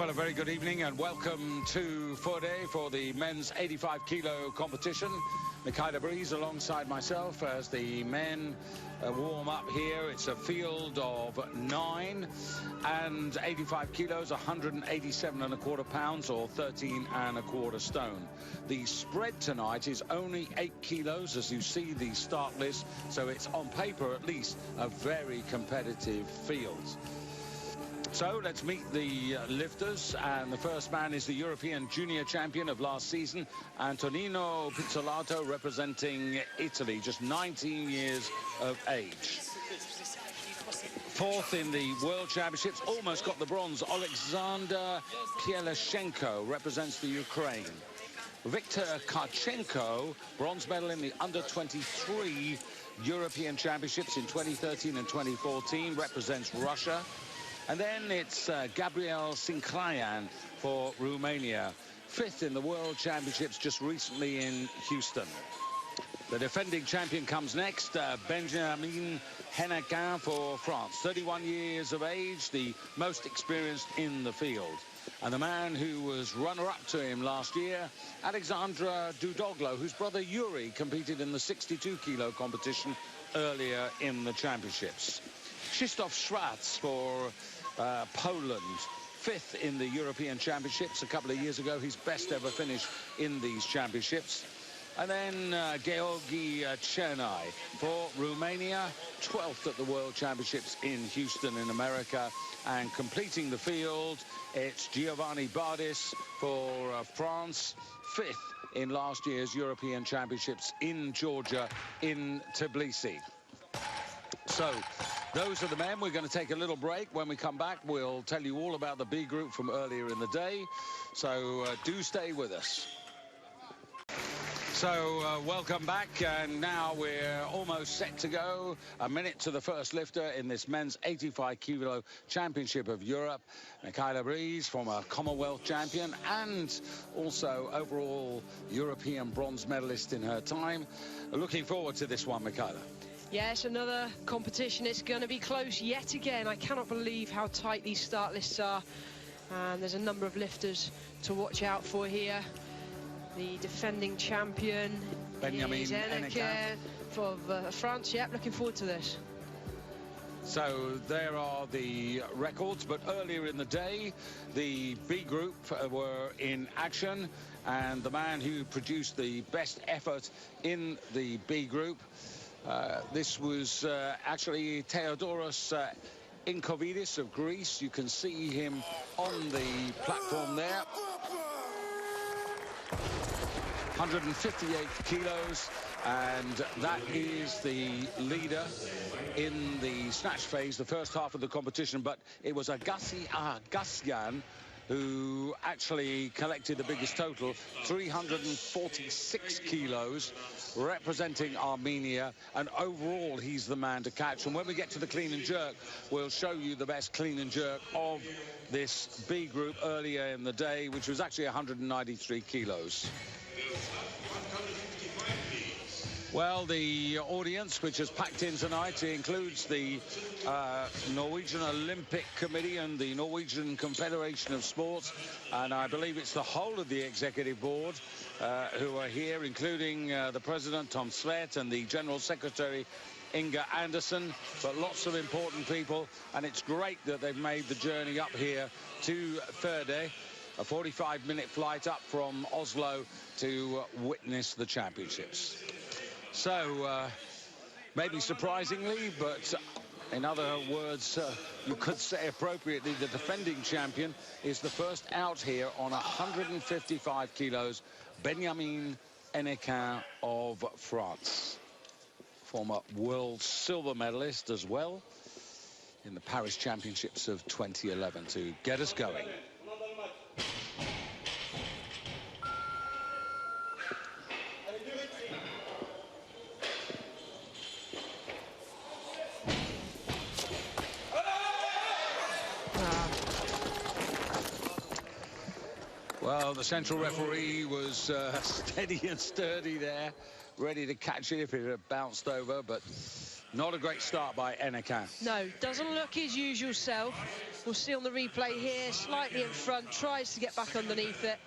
Well, a very good evening and welcome to Fode for the men's 85-kilo competition. Mikhaila Breeze alongside myself as the men warm up here. It's a field of 9 and 85 kilos, 187.25 pounds or 13.25 stone. The spread tonight is only 8 kilos as you see the start list, so it's on paper at least a very competitive field. So let's meet the lifters, and the first man is the European junior champion of last season, Antonino Pizzolato, representing Italy, just 19 years of age. Fourth in the World Championships, almost got the bronze, Alexander Pielashenko represents the Ukraine. Viktor Karchenko, bronze medal in the under-23 European Championships in 2013 and 2014, represents Russia. And then it's Gabriel Sinclayan for Romania, fifth in the World Championships just recently in Houston. The defending champion comes next, Benjamin Hennequin for France, 31 years of age, the most experienced in the field. And the man who was runner-up to him last year, Alexandra Dudoglo, whose brother Yuri competed in the 62-kilo competition earlier in the championships. Krzysztof Schwarz for Poland, fifth in the European Championships a couple of years ago, his best ever finish in these championships. And then Georgi Chernai for Romania, 12th at the World Championships in Houston in America. And completing the field, it's Giovanni Bardis for France, fifth in last year's European Championships in Georgia in Tbilisi. So those are the men. We're going to take a little break. When we come back, we'll tell you all about the B group from earlier in the day. So do stay with us. So welcome back, and now we're almost set to go. A minute to the first lifter in this men's 85-kilo championship of Europe. Mikhaila Breeze, former Commonwealth champion and also overall European bronze medalist in her time. Looking forward to this one, Mikhaila. Yes, another competition. It's going to be close yet again. I cannot believe how tight these start lists are. And there's a number of lifters to watch out for here. The defending champion, Benjamin Hennequin for France. Yep, looking forward to this. So there are the records, but earlier in the day, the B group were in action, and the man who produced the best effort in the B group, this was actually Theodoros Inkovidis of Greece. You can see him on the platform there. 158 kilos, and that is the leader in the snatch phase, the first half of the competition. But it was Agassian who actually collected the biggest total, 346 kilos, representing Armenia, and overall he's the man to catch. And when we get to the clean and jerk, we'll show you the best clean and jerk of this B group earlier in the day, which was actually 193 kilos. Well, the audience, which is packed in tonight, includes the Norwegian Olympic Committee and the Norwegian Confederation of Sports, and I believe it's the whole of the executive board who are here, including the president, Tom Svet, and the general secretary, Inga Anderson, but lots of important people, and it's great that they've made the journey up here to Fode, a 45-minute flight up from Oslo to witness the championships. So, maybe surprisingly, but in other words, you could say appropriately, the defending champion is the first out here on 155 kilos, Benjamin Hennequin of France. Former world silver medalist as well in the Paris Championships of 2011 to get us going. Well, Well, the central referee was steady and sturdy there, ready to catch it if it had bounced over, but not a great start by Enekan. No, doesn't look his usual self. We'll see on the replay here, slightly in front, tries to get back underneath it.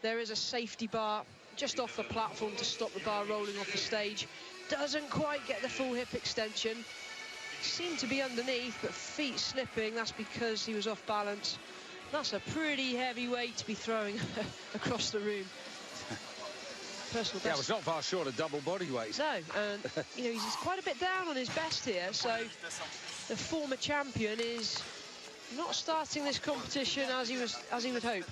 There is a safety bar just off the platform to stop the bar rolling off the stage. Doesn't quite get the full hip extension. Seemed to be underneath, but feet slipping. That's because he was off balance. That's a pretty heavy weight to be throwing across the room. Personal best. Yeah, it was not far short of double body weight. No, and you know, he's quite a bit down on his best here, so the former champion is not starting this competition as he would hope.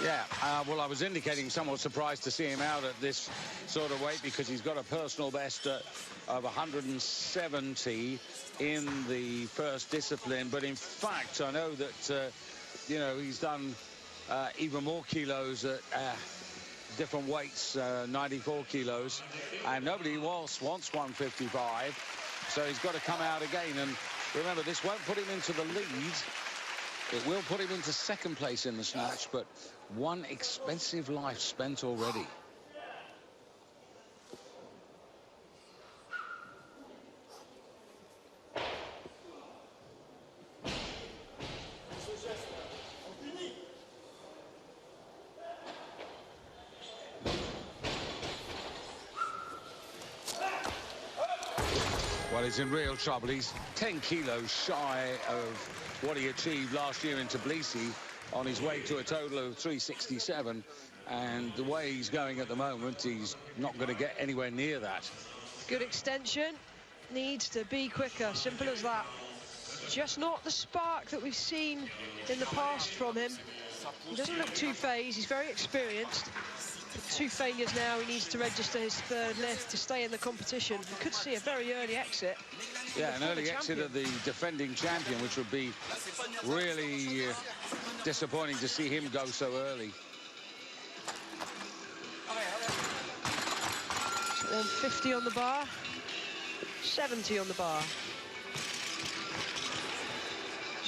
Yeah, well, I was indicating somewhat surprised to see him out at this sort of weight because he's got a personal best of 170 in the first discipline. But in fact, I know that, you know, he's done even more kilos at different weights, 94 kilos. And nobody else wants 155. So he's got to come out again. And remember, this won't put him into the lead. It will put him into second place in the snatch, but one expensive life spent already. Well, he's in real trouble. He's 10 kilos shy of what he achieved last year in Tbilisi on his way to a total of 367. And the way he's going at the moment, he's not going to get anywhere near that. Good extension. Needs to be quicker. Simple as that. Just not the spark that we've seen in the past from him. He doesn't look too phased. He's very experienced. With 2 failures now, he needs to register his 3rd lift to stay in the competition. We could see a very early exit. Yeah, an early exit of the defending champion, which would be really disappointing to see him go so early. 150 on the bar, 70 on the bar.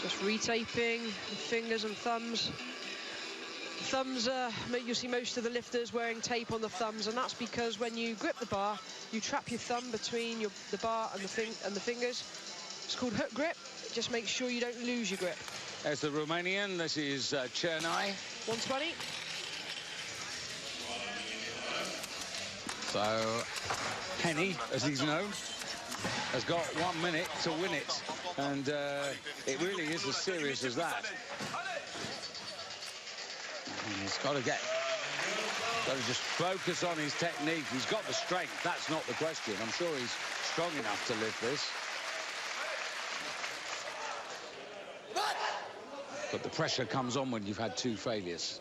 Just retaping the fingers and thumbs. Thumbs, you'll see most of the lifters wearing tape on the thumbs, and that's because when you grip the bar, you trap your thumb between the bar and the fingers. It's called hook grip. It just makes sure you don't lose your grip. There's the Romanian. This is Chernai. 120. So Penny, as he's known, has got 1 minute to win it, and it really is as serious as that. He's got to just focus on his technique. He's got the strength, that's not the question. I'm sure he's strong enough to lift this. But the pressure comes on when you've had 2 failures.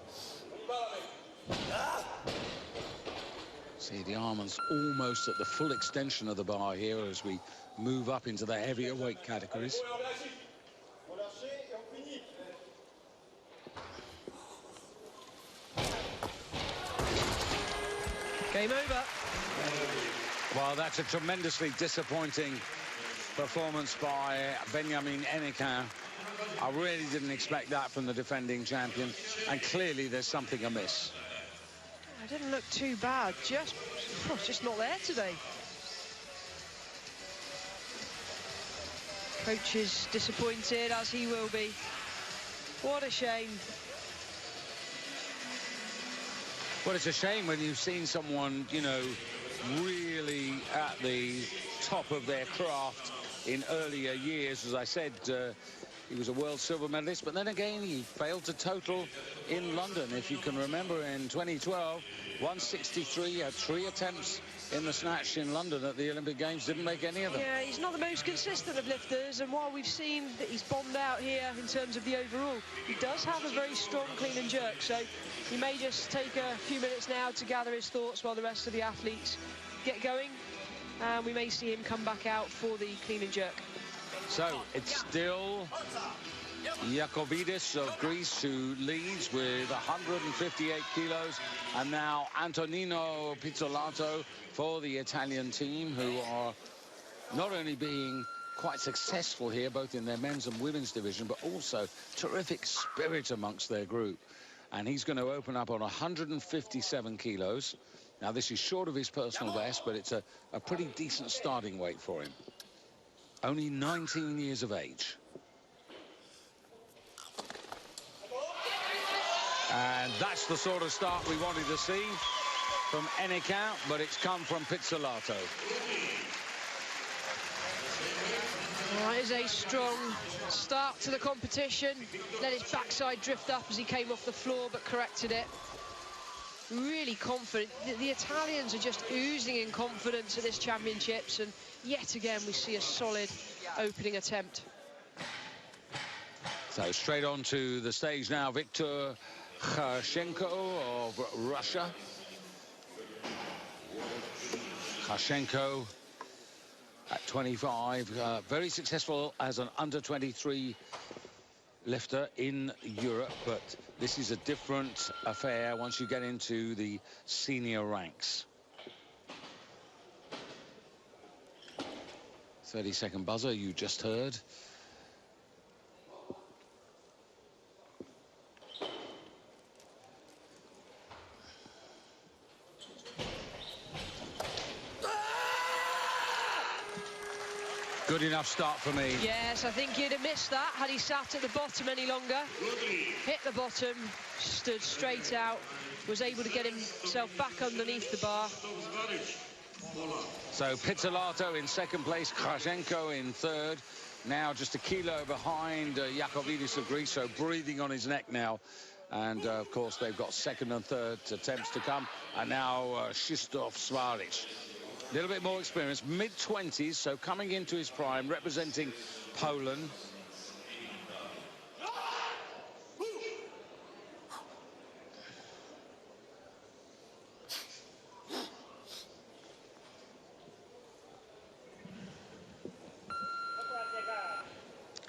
See, the arm's almost at the full extension of the bar here as we move up into the heavier weight categories. Game over. Well, that's a tremendously disappointing performance by Benjamin Enekan. I really didn't expect that from the defending champion, and clearly there's something amiss. I didn't look too bad, just not there today. Coach is disappointed, as he will be. What a shame. Well, it's a shame when you've seen someone, you know, really at the top of their craft in earlier years. As I said, he was a world silver medalist, but then again, he failed to total in London. If you can remember, in 2012, 163, had 3 attempts in the snatch in London at the Olympic Games, didn't make any of them. Yeah, he's not the most consistent of lifters, and while we've seen that he's bombed out here in terms of the overall, he does have a very strong clean and jerk, so he may just take a few minutes now to gather his thoughts while the rest of the athletes get going, and we may see him come back out for the clean and jerk. So it's still Iacovidis of Greece who leads with 158 kilos, and now Antonino Pizzolato for the Italian team, who are not only being quite successful here, both in their men's and women's division, but also terrific spirit amongst their group. and he's going to open up on 157 kilos. Now, this is short of his personal best, but it's a pretty decent starting weight for him. Only 19 years of age. And that's the sort of start we wanted to see from Enika, but it's come from Pizzolato. Well, it is a strong start to the competition. Let his backside drift up as he came off the floor, but corrected it. Really confident. The Italians are just oozing in confidence at this championships, and yet again we see a solid opening attempt. So straight on to the stage now, Viktor Kharchenko of Russia. Kharchenko at 25, very successful as an under-23 lifter in Europe, but this is a different affair once you get into the senior ranks. 30-second buzzer you just heard. Good enough start for me. Yes, I think he'd have missed that had he sat at the bottom any longer. Hit the bottom, stood straight out, was able to get himself back underneath the bar. So Pizzolato in second place, Kharchenko in third. Now just a kilo behind Yakovidis of Greece, so breathing on his neck now. And of course they've got second and third attempts to come. And now Krzysztof Swaric. A little bit more experience, mid-20s, so coming into his prime, representing Poland.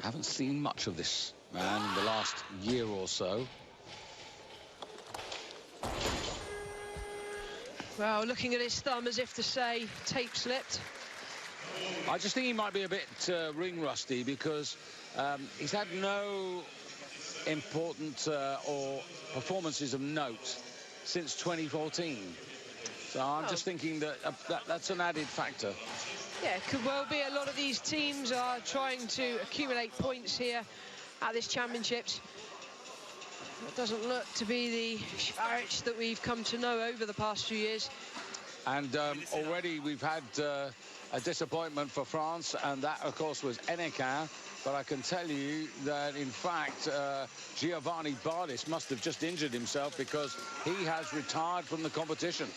Haven't seen much of this man in the last year or so. Well, looking at his thumb as if to say, tape slipped. I just think he might be a bit ring rusty because he's had no important or performances of note since 2014. So I'm just thinking that, that's an added factor. Yeah, it could well be. A lot of these teams are trying to accumulate points here at this championships. It doesn't look to be the Swaric that we've come to know over the past few years. And already we've had a disappointment for France, and that, of course, was Enika. But I can tell you that, in fact, Giovanni Bardis must have just injured himself because he has retired from the competition.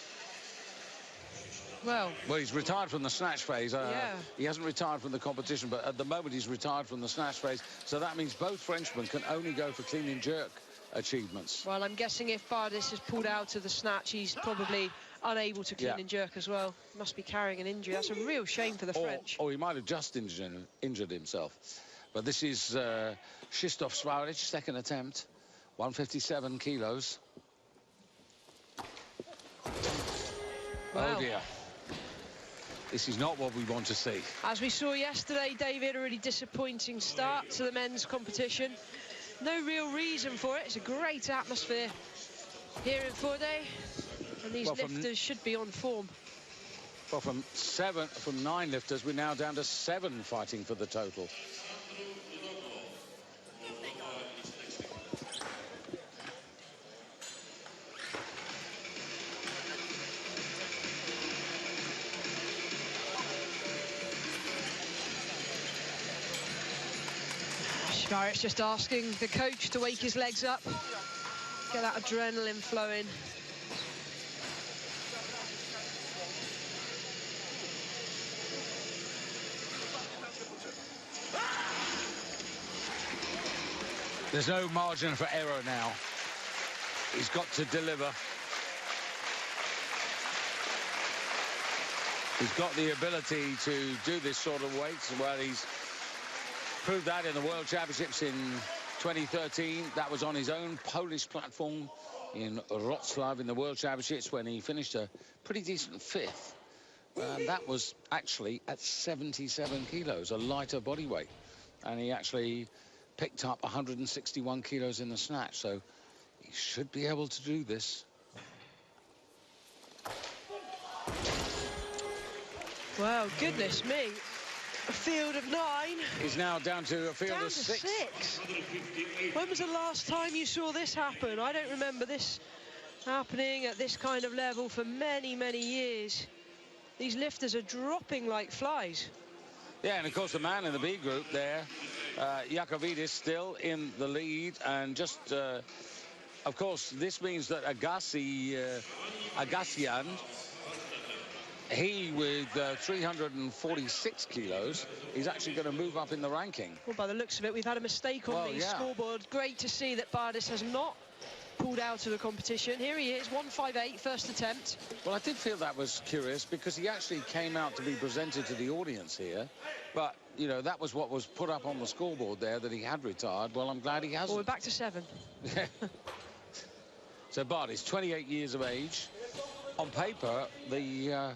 Well, he's retired from the snatch phase. Yeah. He hasn't retired from the competition, but at the moment he's retired from the snatch phase. So that means both Frenchmen can only go for clean and jerk achievements. Well, I'm guessing if Bardis is pulled out of the snatch, he's probably unable to clean and jerk as well. Must be carrying an injury. That's a real shame for the French. Or he might have just injured himself. But this is Krzysztof Swaric, second attempt, 157 kilos. Wow. Oh dear. This is not what we want to see. As we saw yesterday, David, a really disappointing start to the men's competition. No real reason for it. It's a great atmosphere here in Forde, and these lifters should be on form. Well, from 9 lifters, we're now down to 7 fighting for the total. Swaric just asking the coach to wake his legs up, get that adrenaline flowing. There's no margin for error now. He's got to deliver. He's got the ability to do this sort of weights. Well, he's proved that in the World Championships in 2013. That was on his own Polish platform in Wrocław in the World Championships when he finished a pretty decent 5th. And that was actually at 77 kilos, a lighter body weight. And he actually picked up 161 kilos in the snatch. So He should be able to do this. Well, goodness me. A field of 9. He's now down to a field of 6. When was the last time you saw this happen? I don't remember this happening at this kind of level for many, many years. These lifters are dropping like flies. Yeah, and of course the man in the B group there, Iacovidis, still in the lead, and just, of course, this means that Agassian, he with 346 kilos, he's actually going to move up in the ranking. Well, by the looks of it, we've had a mistake on the scoreboard. Great to see that Bardis has not pulled out of the competition. Here he is, 158, first attempt. Well, I did feel that was curious because he actually came out to be presented to the audience here. But, you know, that was what was put up on the scoreboard there, that he had retired. Well, I'm glad he hasn't. Well, we're back to 7. Yeah. So Bardis, 28 years of age. On paper, the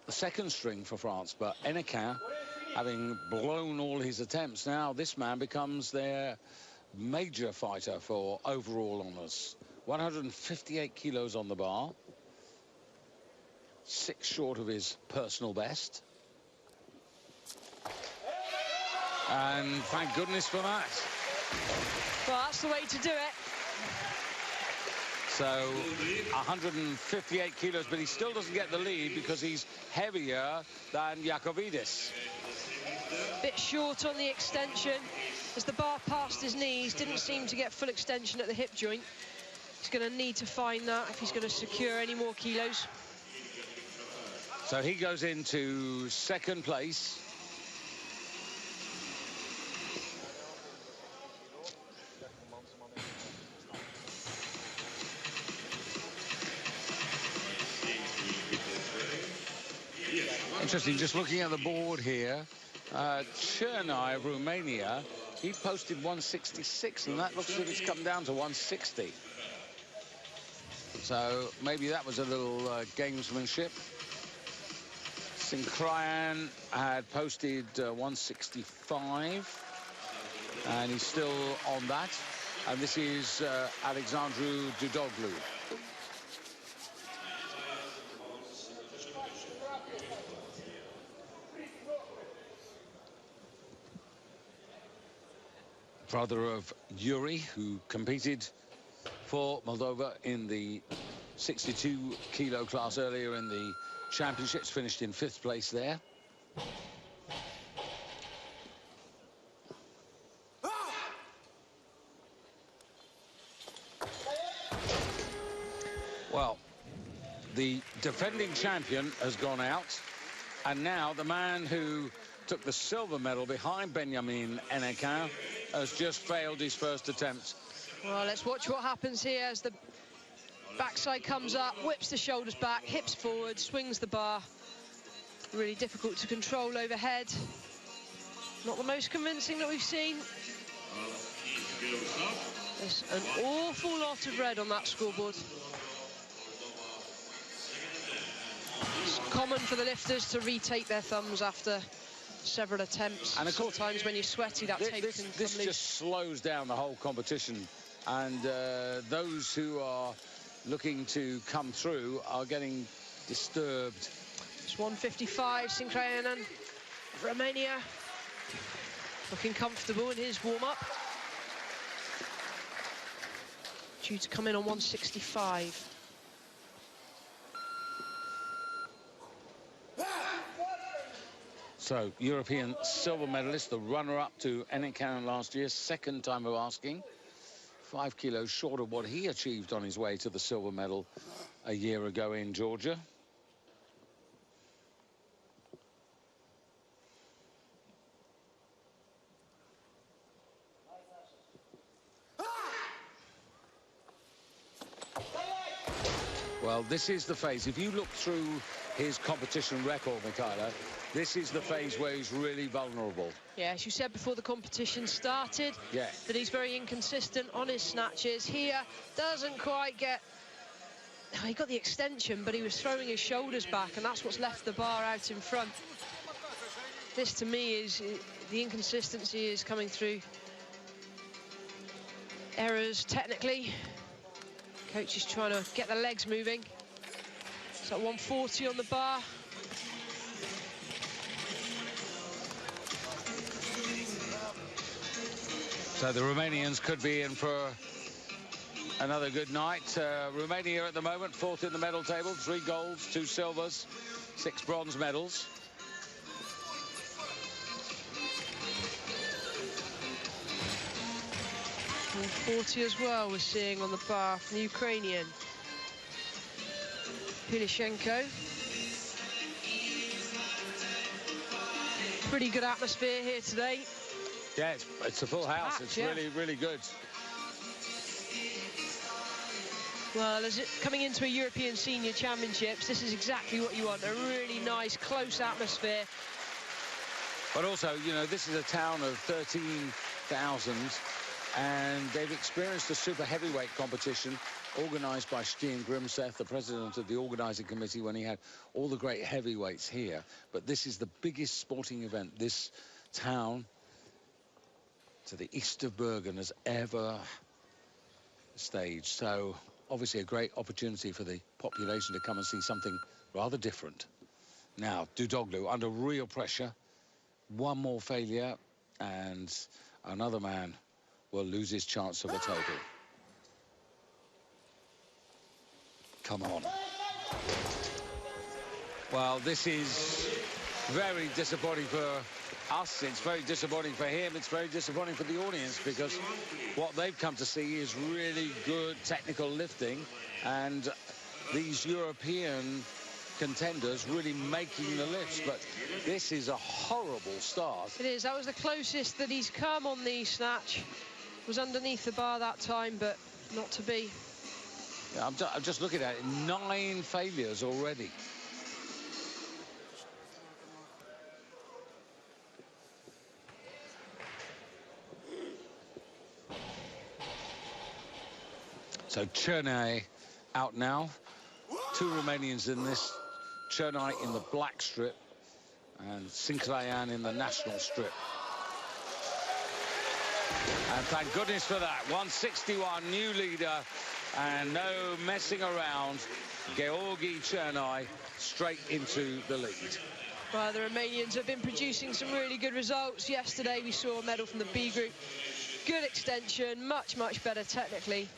second string for France, but Hennequin, having blown all his attempts, now this man becomes their major fighter for overall honours. 158 kilos on the bar, 6 short of his personal best, and thank goodness for that. Well, that's the way to do it. So 158 kilos, but he still doesn't get the lead because he's heavier than Iacovidis. Bit short on the extension as the bar passed his knees, didn't seem to get full extension at the hip joint. He's going to need to find that if he's going to secure any more kilos. So he goes into second place. Interesting, just looking at the board here, Chernai of Romania, he posted 166, and that looks as if it's come down to 160. So maybe that was a little gamesmanship. Sinkrayan had posted 165, and he's still on that. And this is Alexandru Dudoglu. Brother of Yuri, who competed for Moldova in the 62 kilo class earlier in the championships, finished in 5th place there. Well, the defending champion has gone out, and now the man who took the silver medal behind Benjamin Hennequin has just failed his first attempt. Well, let's watch what happens here as the backside comes up, whips the shoulders back, hips forward, swings the bar. Really difficult to control overhead. Not the most convincing that we've seen. There's an awful lot of red on that scoreboard. It's common for the lifters to retake their thumbs after several attempts, and of course, sometimes when you're sweaty, that tape can come loose. This just slows down the whole competition, and those who are looking to come through are getting disturbed. It's 155, Sinkrayan of Romania, looking comfortable in his warm-up. Due to come in on 165. So, European silver medalist, the runner-up to Hennequin last year, second time of asking. 5 kilos short of what he achieved on his way to the silver medal a year ago in Georgia. Well, this is the phase. If you look through his competition record, Michaela, this is the phase where he's really vulnerable. Yeah, as you said before the competition started, that he's very inconsistent on his snatches. Here, doesn't quite get... He got the extension, but he was throwing his shoulders back, and that's what's left the bar out in front. This, to me, is... The inconsistency is coming through. errors technically. Coach is trying to get the legs moving. It's at 140 on the bar. So the Romanians could be in for another good night. Romania at the moment, 4th in the medal table, 3 golds, 2 silvers, 6 bronze medals. And 40 as well, we're seeing on the bar from the Ukrainian. Pilishenko. Pretty good atmosphere here today. Yeah, it's a full house. It's really, really good. Well, as coming into a European Senior Championships, this is exactly what you want, a really nice, close atmosphere. But also, you know, this is a town of 13,000, and they've experienced a super heavyweight competition organised by Stian Grimseth, the president of the organising committee, when he had all the great heavyweights here. But this is the biggest sporting event this town to the east of Bergen has ever staged. So obviously a great opportunity for the population to come and see something rather different. Now, Dudoglu under real pressure. One more failure and another man will lose his chance of a title. Come on. Well, this is very disappointing for us. It's very disappointing for him. It's very disappointing for the audience, because what they've come to see is really good technical lifting, and these European contenders really making the lifts. But this is a horrible start. It is. That was the closest that he's come on the snatch. Was underneath the bar that time, but not to be. Yeah, I'm just looking at it. 9 failures already. So Chernay out now. 2 Romanians in this. Chernay in the black strip and Sinclayan in the national strip. And thank goodness for that. 161, new leader, and no messing around. Georgi Chernay straight into the lead. Well, the Romanians have been producing some really good results. Yesterday we saw a medal from the B group. Good extension, much, much better technically.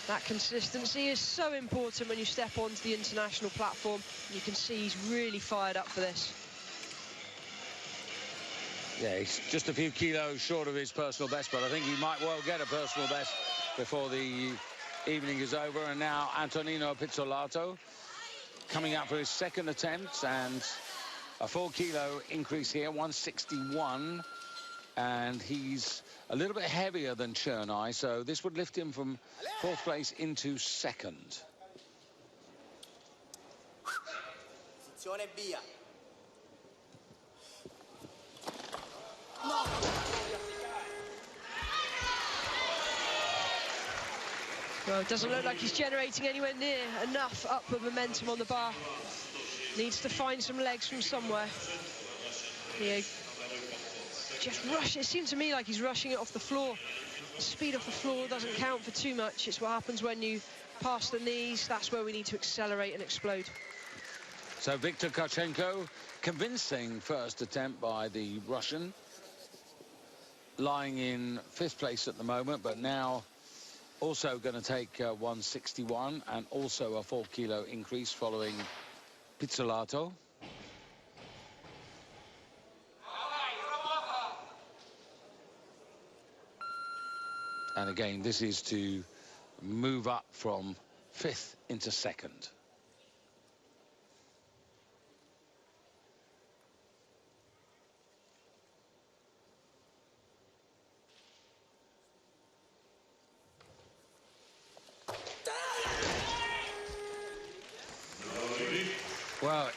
That consistency is so important when you step onto the international platform. You can see he's really fired up for this. Yeah, he's just a few kilos short of his personal best, but I think he might well get a personal best before the evening is over. And now Antonino Pizzolato coming out for his 2nd attempt, and a 4-kilo increase here, 161. And he's a little bit heavier than Chernay, so this would lift him from 4th place into 2nd. Well, it doesn't look like he's generating anywhere near enough upward momentum on the bar. Needs to find some legs from somewhere. Yeah, just rush. It seems to me like he's rushing it off the floor. The speed off the floor doesn't count for too much. It's what happens when you pass the knees. That's where we need to accelerate and explode. So Viktor Karchenko, convincing first attempt by the Russian. Lying in 5th place at the moment, but now also going to take 161 and also a 4-kilo increase following Pizzolato. And again, this is to move up from 5th into 2nd. Well,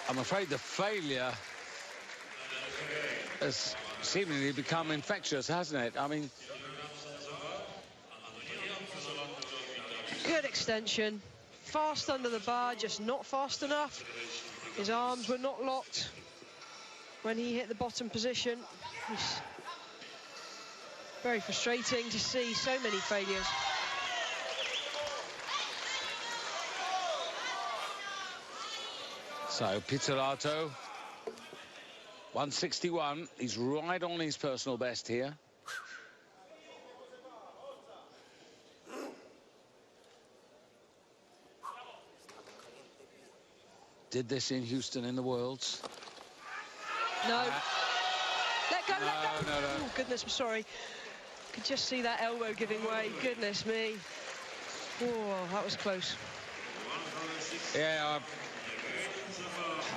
I'm afraid the failure has seemingly become infectious, hasn't it? I mean, good extension, fast under the bar, just not fast enough. His arms were not locked when he hit the bottom position. Very frustrating to see so many failures. So Pizzolato, 161. He's right on his personal best here. Did this in Houston in the Worlds. No. Let go, let go. No. Oh, goodness, I'm sorry. Could just see that elbow giving way. Goodness me. Oh, that was close. Yeah,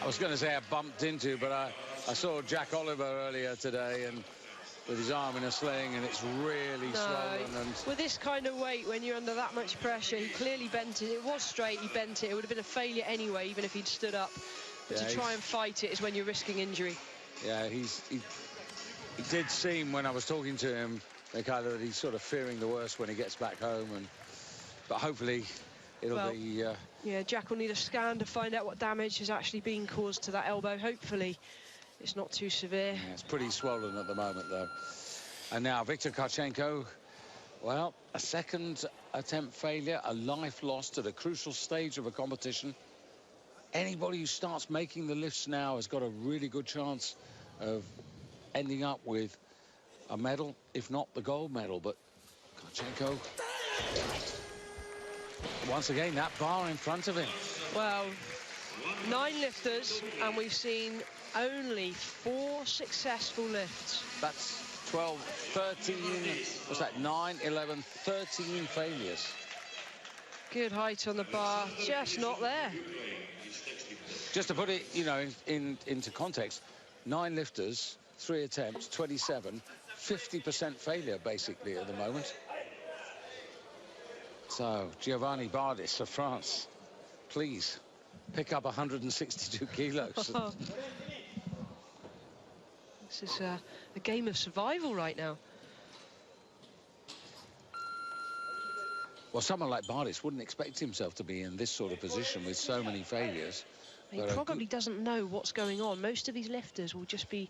I was going to say I bumped into, but I saw Jack Oliver earlier today and with his arm in a sling, and it's really swollen. And with this kind of weight, when you're under that much pressure, he clearly bent it. It was straight, he bent it. It would have been a failure anyway, even if he'd stood up. But to try and fight it is when you're risking injury. Yeah, he did seem, when I was talking to him, Mikhailo, that he's sort of fearing the worst when he gets back home. But hopefully it'll be... Yeah, Jack will need a scan to find out what damage has actually been caused to that elbow. Hopefully it's not too severe. Yeah, it's pretty swollen at the moment, though. And now Viktor Karchenko, well, a second attempt failure, a life lost at a crucial stage of a competition. Anybody who starts making the lifts now has got a really good chance of ending up with a medal, if not the gold medal. But Karchenko, once again, that bar in front of him. Well, 9 lifters, and we've seen only 4 successful lifts. That's 12, 13, what's that, 9, 11, 13 failures. Good height on the bar, just not there. Just to put it, you know, into context, 9 lifters, 3 attempts, 27, 50% failure, basically, at the moment. So, Giovanni Bardis of France, please, pick up 162 kilos. This is a game of survival right now. Well, someone like Bardis wouldn't expect himself to be in this sort of position with so many failures. He probably doesn't know what's going on. Most of these lifters will just be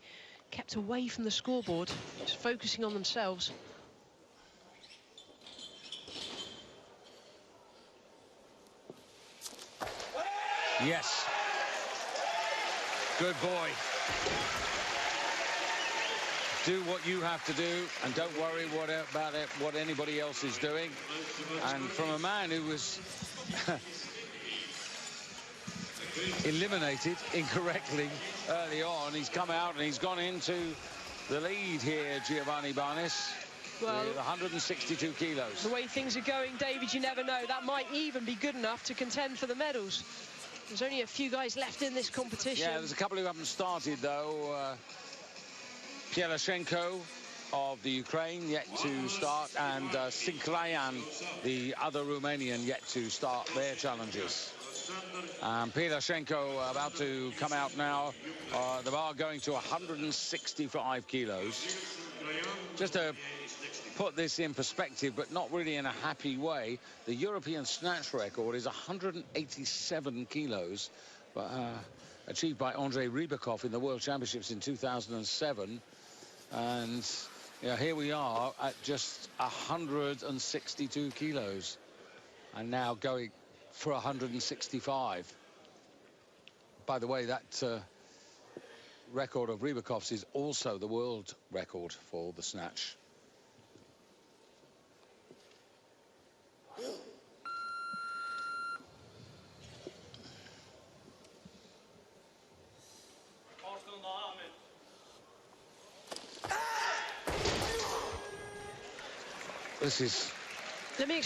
kept away from the scoreboard, just focusing on themselves. Yes. Good boy. Do what you have to do and don't worry about what anybody else is doing. And from a man who was eliminated incorrectly early on, he's come out and he's gone into the lead here, Giovanni Bardis, with 162 kilos. The way things are going, David, you never know. That might even be good enough to contend for the medals. There's only a few guys left in this competition. Yeah, there's a couple who haven't started, though. Pielashenko of the Ukraine yet to start, and Sinclayan, the other Romanian, yet to start their challenges. Pielashenko about to come out now. The bar going to 165 kilos. Just to put this in perspective, but not really in a happy way, the European snatch record is 187 kilos, achieved by Andrei Rybakov in the World Championships in 2007. And here we are at just 162 kilos, and now going for 165. By the way, that record of Rybakov's is also the world record for the snatch. This is... Let me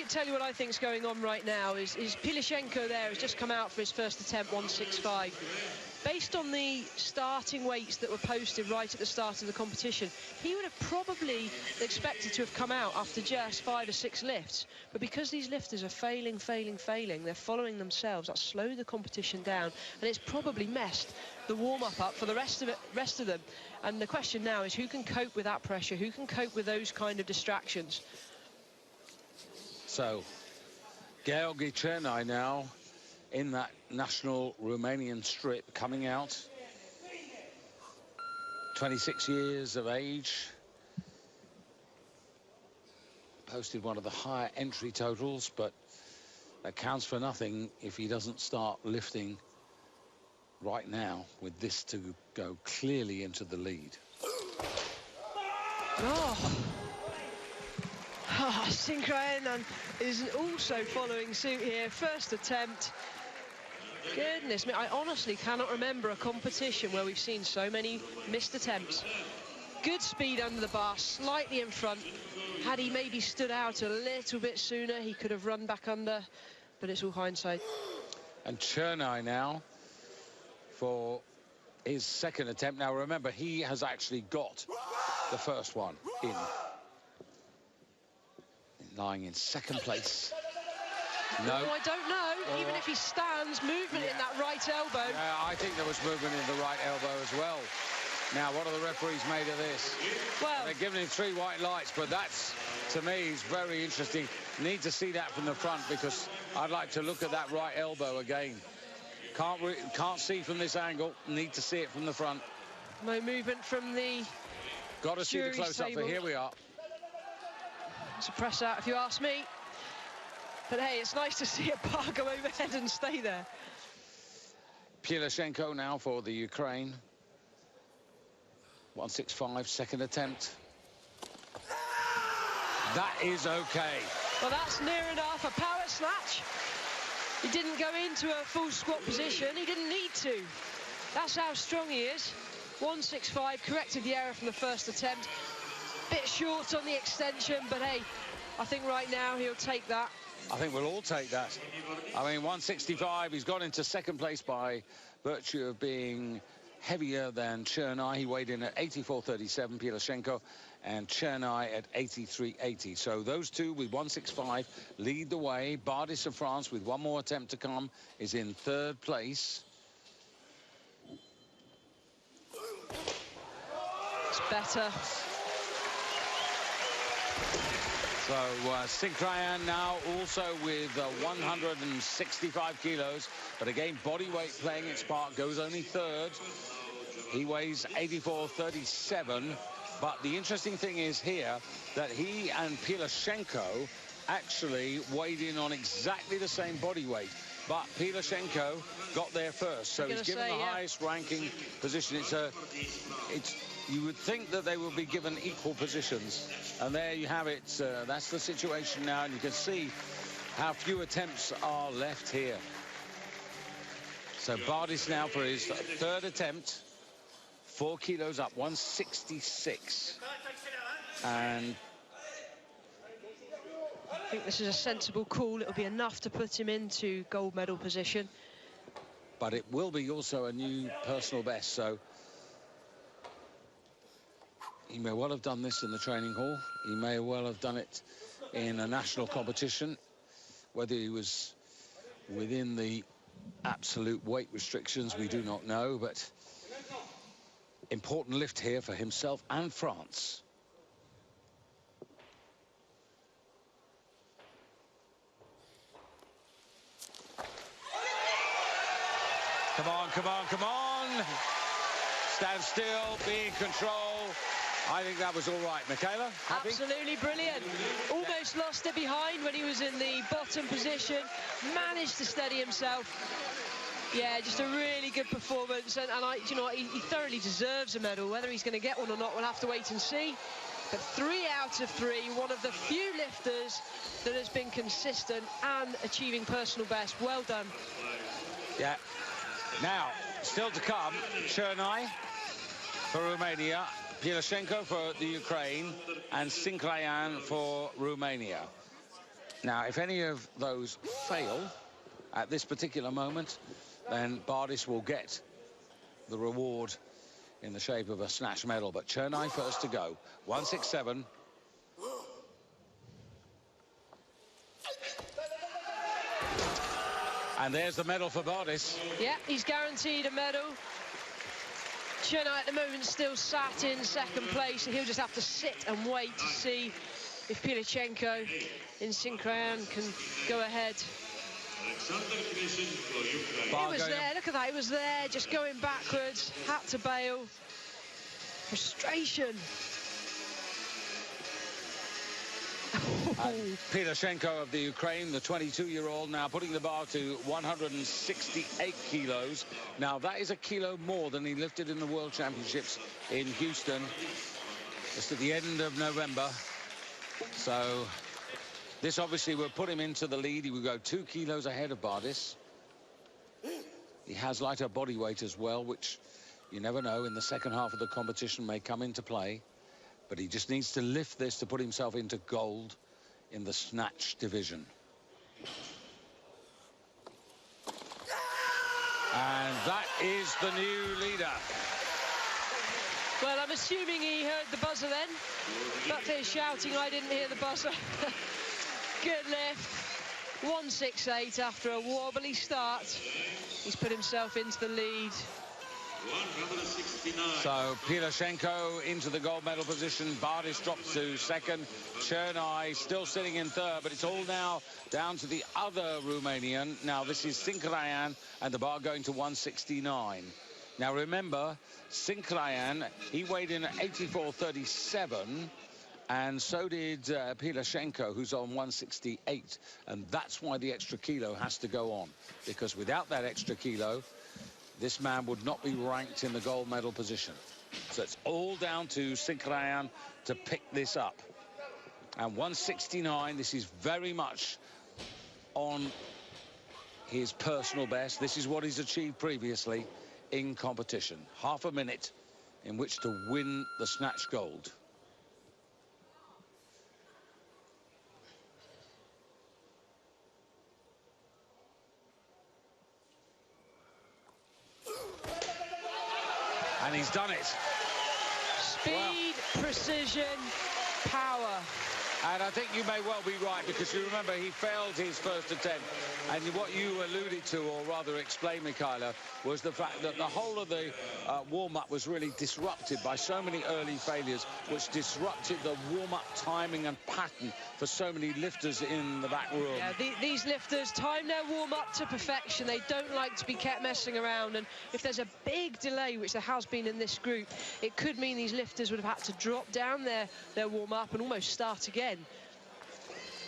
tell you what I think is going on right now. Is Pielashenko there has just come out for his first attempt, 165. Based on the starting weights that were posted right at the start of the competition, he would have probably expected to have come out after just 5 or 6 lifts. But because these lifters are failing, they're following themselves, that slowed the competition down, and it's probably messed the warm-up up for the rest of them. And the question now is who can cope with that pressure, who can cope with those kind of distractions. So, Georgi Chernai now in that national Romanian strip coming out. 26 years of age. posted one of the higher entry totals, but that counts for nothing if he doesn't start lifting right now, with this to go clearly into the lead. Sinkrayan is also following suit here. First attempt. Goodness me, I honestly cannot remember a competition where we've seen so many missed attempts. Good speed under the bar, slightly in front. Had he maybe stood out a little bit sooner, he could have run back under, but it's all hindsight. And Chernai now for his second attempt. Now remember, he has actually got the first one in. Lying in second place. No. Oh, I don't know. Even if he stands, movement in that right elbow. Yeah, I think there was movement in the right elbow as well. Now, what are the referees made of this? Well, they're giving him 3 white lights, but that's, to me, is very interesting. Need to see that from the front, because I'd like to look at that right elbow again. Can't see from this angle. Need to see it from the front. No movement from the Got to see the close-up, but here we are. It's a press out, if you ask me. But hey, it's nice to see a bar go overhead and stay there. Pielashenko now for the Ukraine. 165, second attempt. That is okay. Well, that's near enough. A power snatch. He didn't go into a full squat position. He didn't need to. That's how strong he is. 165, corrected the error from the first attempt. Bit short on the extension, but hey, I think right now he'll take that. I think we'll all take that. I mean, 165, he's got into second place by virtue of being heavier than Chernai. He weighed in at 84.37, Pielashenko, and Chernai at 83.80. So those two with 165 lead the way. Bardis of France, with one more attempt to come, is in third place. It's better. So Sinkrayan now also with 165 kilos, but again body weight playing its part, goes only third. He weighs 84.37, but the interesting thing is here that he and Pielashenko actually weighed in on exactly the same body weight, but Pielashenko got there first, so he's given the highest ranking position. You would think that they will be given equal positions, and there you have it. That's the situation now, and you can see how few attempts are left here. So Bardis now for his third attempt, 4 kilos up, 166. And I think this is a sensible call. It'll be enough to put him into gold medal position. But it will be also a new personal best, so he may well have done this in the training hall. He may well have done it in a national competition. Whether he was within the absolute weight restrictions, we do not know, but important lift here for himself and France. Come on, come on, come on. Stand still, be in control. I think that was all right. Michaela, happy? Absolutely brilliant. Almost lost it behind when he was in the bottom position. Managed to steady himself. Yeah, just a really good performance. And you know what, he thoroughly deserves a medal. Whether he's going to get one or not, we'll have to wait and see. But 3 out of 3, one of the few lifters that has been consistent and achieving personal best. Well done. Yeah. Now, still to come, Chernai for Romania, Pielashenko for the Ukraine, and Sinkrayan for Romania. Now, if any of those fail at this particular moment, then Bardis will get the reward in the shape of a snatch medal. But Chernai first to go, 167. And there's the medal for Bardis. Yeah, he's guaranteed a medal. Chernai at the moment still sat in second place, so he'll just have to sit and wait to see if Pielashenko in Sinkrayan can go ahead. It was there, look at that, it was there, just going backwards, had to bail. Frustration. And Pilashenko of the Ukraine, the 22-year-old, now putting the bar to 168 kilos. Now, that is a kilo more than he lifted in the World Championships in Houston just at the end of November. So this obviously will put him into the lead. He will go 2 kilos ahead of Bardis. He has lighter body weight as well, which you never know in the second half of the competition may come into play. But he just needs to lift this to put himself into gold in the snatch division. And that is the new leader. Well, I'm assuming he heard the buzzer then. But there's shouting, I didn't hear the buzzer. Good lift. 168 after a wobbly start. He's put himself into the lead. 169. So Pilashenko into the gold medal position. Bardis drops to second. Chernai still sitting in third, but it's all now down to the other Romanian. Now this is Sinclayan, and the bar going to 169. Now remember, Sinclayan, he weighed in at 84.37, and so did Pilashenko, who's on 168, and that's why the extra kilo has to go on, because without that extra kilo, this man would not be ranked in the gold medal position. So it's all down to Sinclayan to pick this up. And 169, this is very much on his personal best. This is what he's achieved previously in competition. Half a minute in which to win the snatch gold. And he's done it. Speed, precision, power. And I think you may well be right, because you remember he failed his first attempt. And what you alluded to, or rather explained, Mikhaila, was the fact that the whole of the warm-up was really disrupted by so many early failures, which disrupted the warm-up timing and pattern for so many lifters in the back room. Yeah, these lifters time their warm-up to perfection. They don't like to be kept messing around, and if there's a big delay, which there has been in this group, it could mean these lifters would have had to drop down their warm-up and almost start again.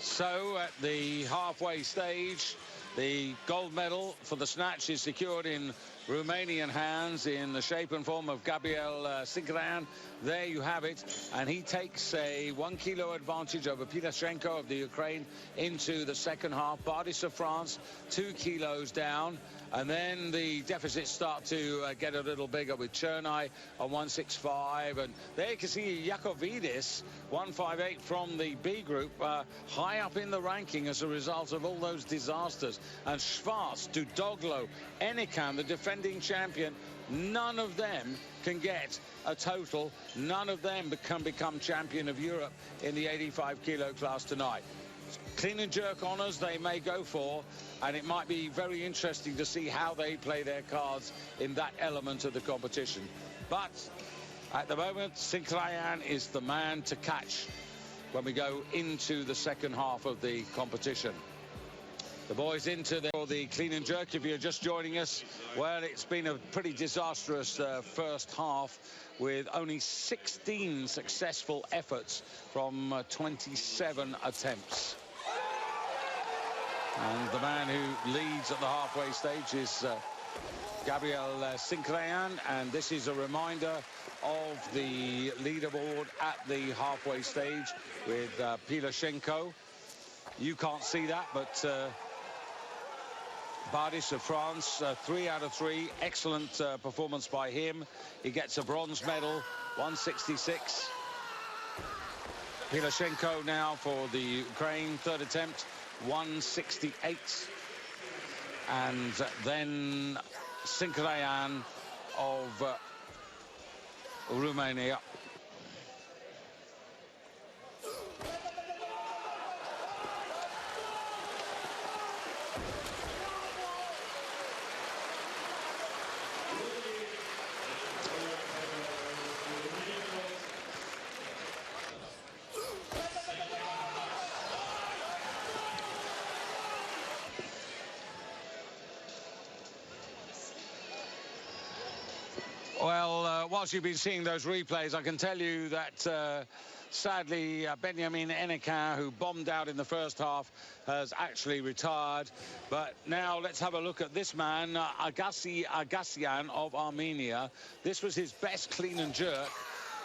So at the halfway stage, the gold medal for the snatch is secured in Romanian hands in the shape and form of Gabriel Sinclayan. There you have it, and he takes a 1 kilo advantage over Pilashenko of the Ukraine into the second half. Bardis of France 2 kilos down, and then the deficits start to get a little bigger with Chernai on 165, and there you can see Yakovidis 158 from the B group, high up in the ranking as a result of all those disasters. And Schwarz, Dudoglo, Enikan, the defending champion, none of them can get a total. None of them can become champion of Europe in the 85 kilo class tonight. Clean and jerk honours they may go for, and it might be very interesting to see how they play their cards in that element of the competition. But at the moment, Sinclayan is the man to catch when we go into the second half of the competition. The boys into the clean and jerk. If you're just joining us, well, it's been a pretty disastrous first half, with only 16 successful efforts from 27 attempts. And the man who leads at the halfway stage is Gabriel Sinclayan, and this is a reminder of the leaderboard at the halfway stage with Pilashenko. You can't see that, but Bardis of France, 3 out of 3. Excellent performance by him. He gets a bronze medal, 166. Pilashenko now for the Ukraine, third attempt, 168. And then Sinclayan of Romania. Well, whilst you've been seeing those replays, I can tell you that Sadly, Benjamin Enekin, who bombed out in the first half, has actually retired. But now let's have a look at this man, Agassi Agassian of Armenia. This was his best clean and jerk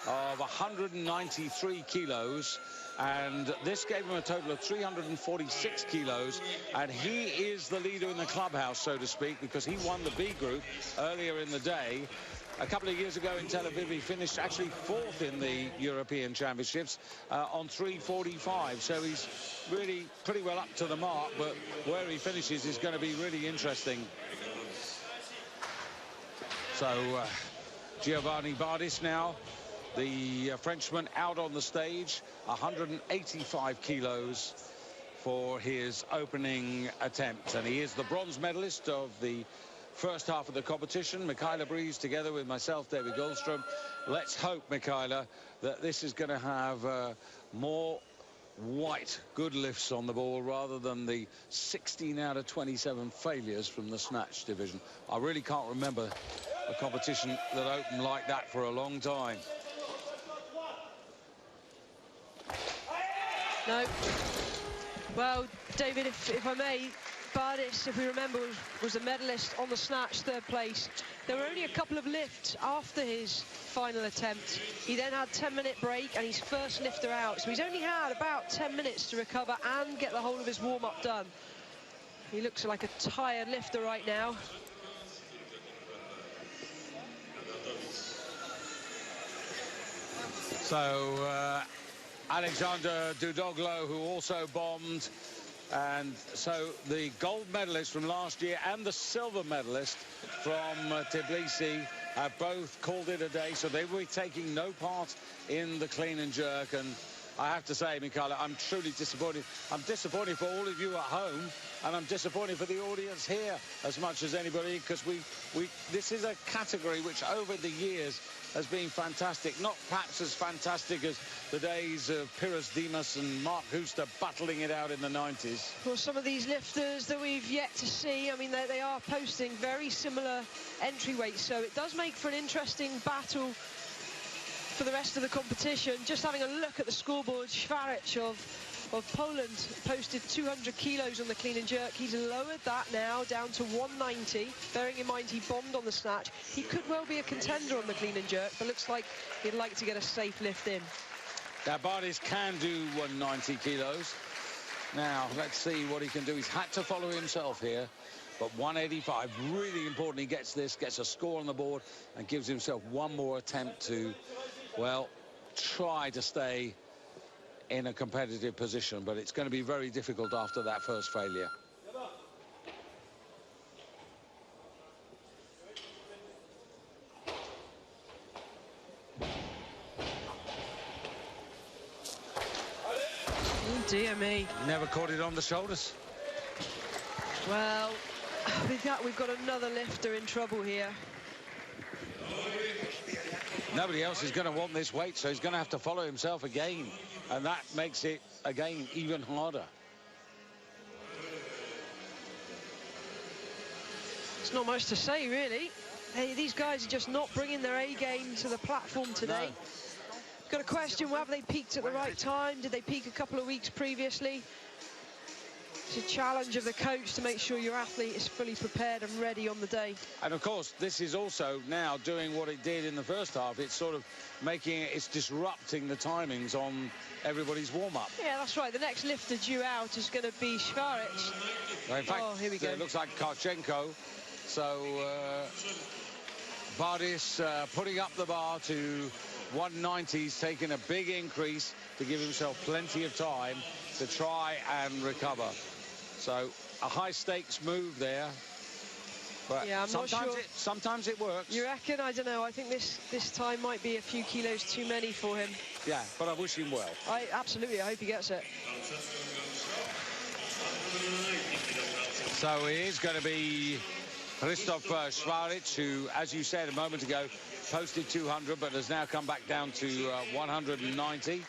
of 193 kilos. And this gave him a total of 346 kilos. And he is the leader in the clubhouse, so to speak, because he won the B group earlier in the day. A couple of years ago in Tel Aviv, he finished actually 4th in the European Championships on 3:45. So he's really pretty well up to the mark, but where he finishes is going to be really interesting. So Giovanni Bardis now, the Frenchman, out on the stage, 185 kilos for his opening attempt. And he is the bronze medalist of the first half of the competition. Michaela Breeze together with myself, David Goldstrom. Let's hope, Michaela, that this is going to have more white good lifts on the ball rather than the 16 out of 27 failures from the snatch division. I really can't remember a competition that opened like that for a long time. No. Well, David, if I may, Bardis, if we remember, was a medalist on the snatch, 3rd place. There were only a couple of lifts after his final attempt. He then had a 10-minute break and his first lifter out. So he's only had about 10 minutes to recover and get the whole of his warm-up done. He looks like a tired lifter right now. So Alexander Dudoglo, who also bombed. And so the gold medalist from last year and the silver medalist from Tbilisi have both called it a day. So they will be taking no part in the clean and jerk. And I have to say, Michaela, I'm truly disappointed. I'm disappointed for all of you at home, and I'm disappointed for the audience here as much as anybody, because this is a category which over the years has been fantastic. Not perhaps as fantastic as the days of Pyrrhus Demas and Mark Huster battling it out in the 90s. Well, some of these lifters that we've yet to see, I mean, they are posting very similar entry weights, so it does make for an interesting battle for the rest of the competition. Just having a look at the scoreboard, Schwarich of Poland posted 200 kilos on the clean and jerk. He's lowered that now down to 190. Bearing in mind he bombed on the snatch. He could well be a contender on the clean and jerk, but looks like he'd like to get a safe lift in. Now Bardis can do 190 kilos. Now let's see what he can do. He's had to follow himself here, but 185, really important. He gets this, gets a score on the board, and gives himself one more attempt to, well, try to stay in a competitive position, but it's going to be very difficult after that first failure. Oh, dear me. Never caught it on the shoulders. Well, with that, we've got another lifter in trouble here. Nobody else is going to want this weight, so he's going to have to follow himself again. And that makes it, again, even harder. It's not much to say, really. Hey, these guys are just not bringing their A game to the platform today. No. Got a question, whether they peaked at the right time. Did they peak a couple of weeks previously? It's a challenge of the coach to make sure your athlete is fully prepared and ready on the day. And of course, this is also now doing what it did in the first half. It's sort of making it, it's disrupting the timings on everybody's warm-up. Yeah, that's right. The next lifter due out is going to be Schwarich. Well, in fact, oh, here we go. It looks like Karchenko. So Bardis putting up the bar to 190s, taking a big increase to give himself plenty of time to try and recover. So a high-stakes move there, but yeah, I'm sometimes not sure. Sometimes it works. You reckon? I don't know. I think this time might be a few kilos too many for him. Yeah, but I wish him well. Absolutely. I hope he gets it. So it is going to be Christoph Schwarich, who, as you said a moment ago, posted 200, but has now come back down to 190.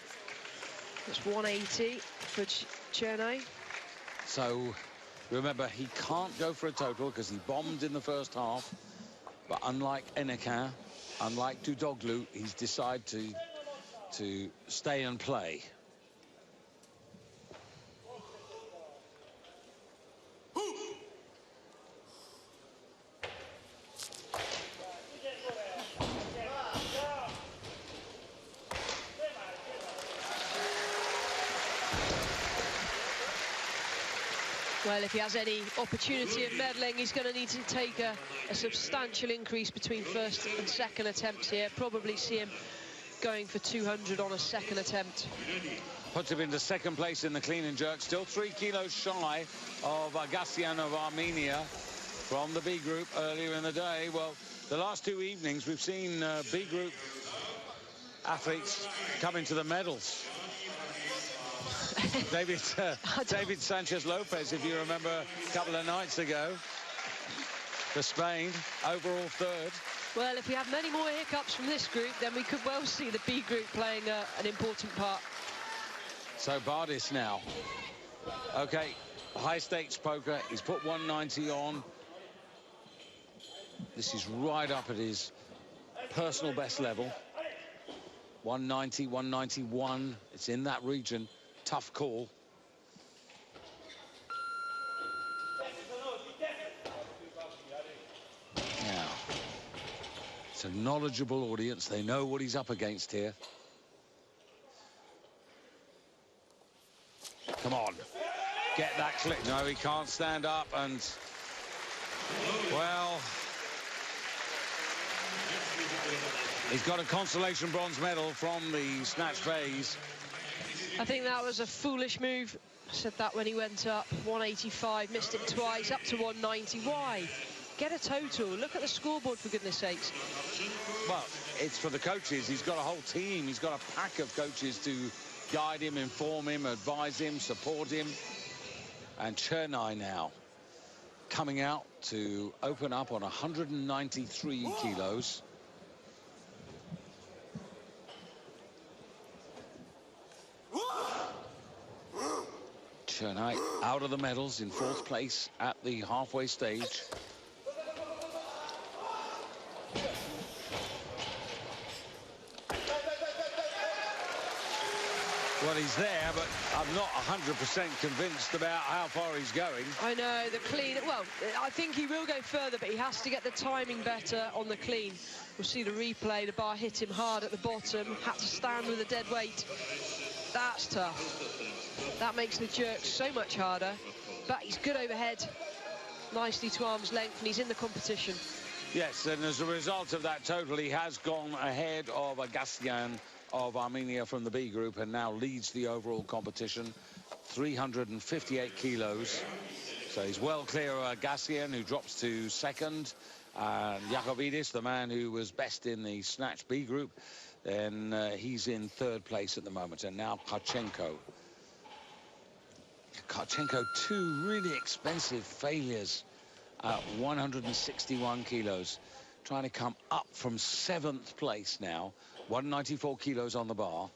It's 180 for Chernay. So remember, he can't go for a total because he bombed in the first half. But unlike Enekin, unlike Dudoglu, he's decided to to stay and play. Well, if he has any opportunity of meddling, he's going to need to take a substantial increase between first and second attempts here. Probably see him going for 200 on a second attempt. Puts him into second place in the clean and jerk, still 3 kilos shy of Agassian of Armenia from the B group earlier in the day. Well, the last 2 evenings we've seen B group athletes coming to the medals. David Sanchez-Lopez, if you remember, a couple of nights ago for Spain, overall third. Well, if we have many more hiccups from this group, then we could well see the B group playing an important part. So Bardis now. Okay, high stakes poker. He's put 190 on. This is right up at his personal best level. 190, 191. It's in that region. Tough call. Now, it's a knowledgeable audience. They know what he's up against here. Come on. Get that click. No, he can't stand up, and, well, he's got a consolation bronze medal from the snatch phase. I think that was a foolish move. I said that when he went up. 185, missed it twice, up to 190. Why? Get a total. Look at the scoreboard, for goodness sakes. Well, it's for the coaches. He's got a whole team. He's got a pack of coaches to guide him, inform him, advise him, support him. And Chernai now coming out to open up on 193 kilos. Chernai out of the medals in 4th place at the halfway stage. Well, he's there, but I'm not 100% convinced about how far he's going. I know, the clean, well, I think he will go further, but he has to get the timing better on the clean. We'll see the replay. The bar hit him hard at the bottom, had to stand with a dead weight. That's tough. That makes the jerk so much harder, but he's good overhead, nicely to arm's length, and he's in the competition. Yes, and as a result of that total, he has gone ahead of Agassian of Armenia from the B group and now leads the overall competition, 358 kilos. So he's well clear of Agassian, who drops to second, and Yakovidis, the man who was best in the snatch B group, then he's in 3rd place at the moment. And now Karchenko. Karchenko, 2 really expensive failures at 161 kilos. Trying to come up from 7th place now. 194 kilos on the bar.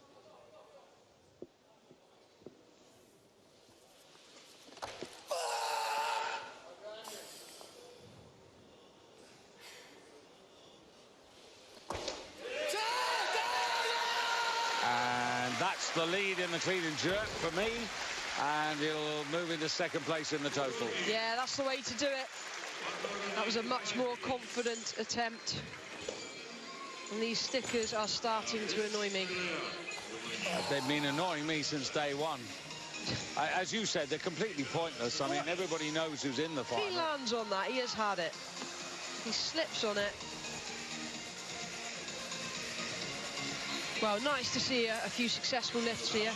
And that's the lead in the clean and jerk for me. And he'll move into 2nd place in the total. Yeah, that's the way to do it. That was a much more confident attempt. And these stickers are starting to annoy me. They've been annoying me since day one. As you said, they're completely pointless. I mean, everybody knows who's in the final. He lands on that. He has had it. He slips on it. Well, nice to see a few successful lifts here.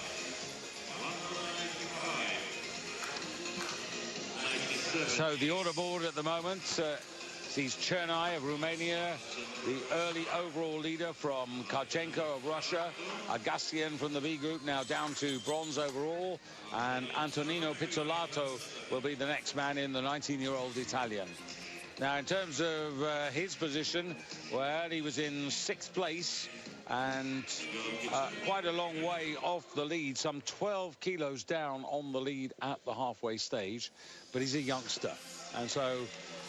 So the order board at the moment sees Chernai of Romania, the early overall leader from Karchenko of Russia, Agassian from the B group now down to bronze overall, and Antonino Pizzolato will be the next man in, the 19-year-old Italian. Now, in terms of his position, well, he was in 6th place and quite a long way off the lead, some 12 kilos down on the lead at the halfway stage, but he's a youngster, and so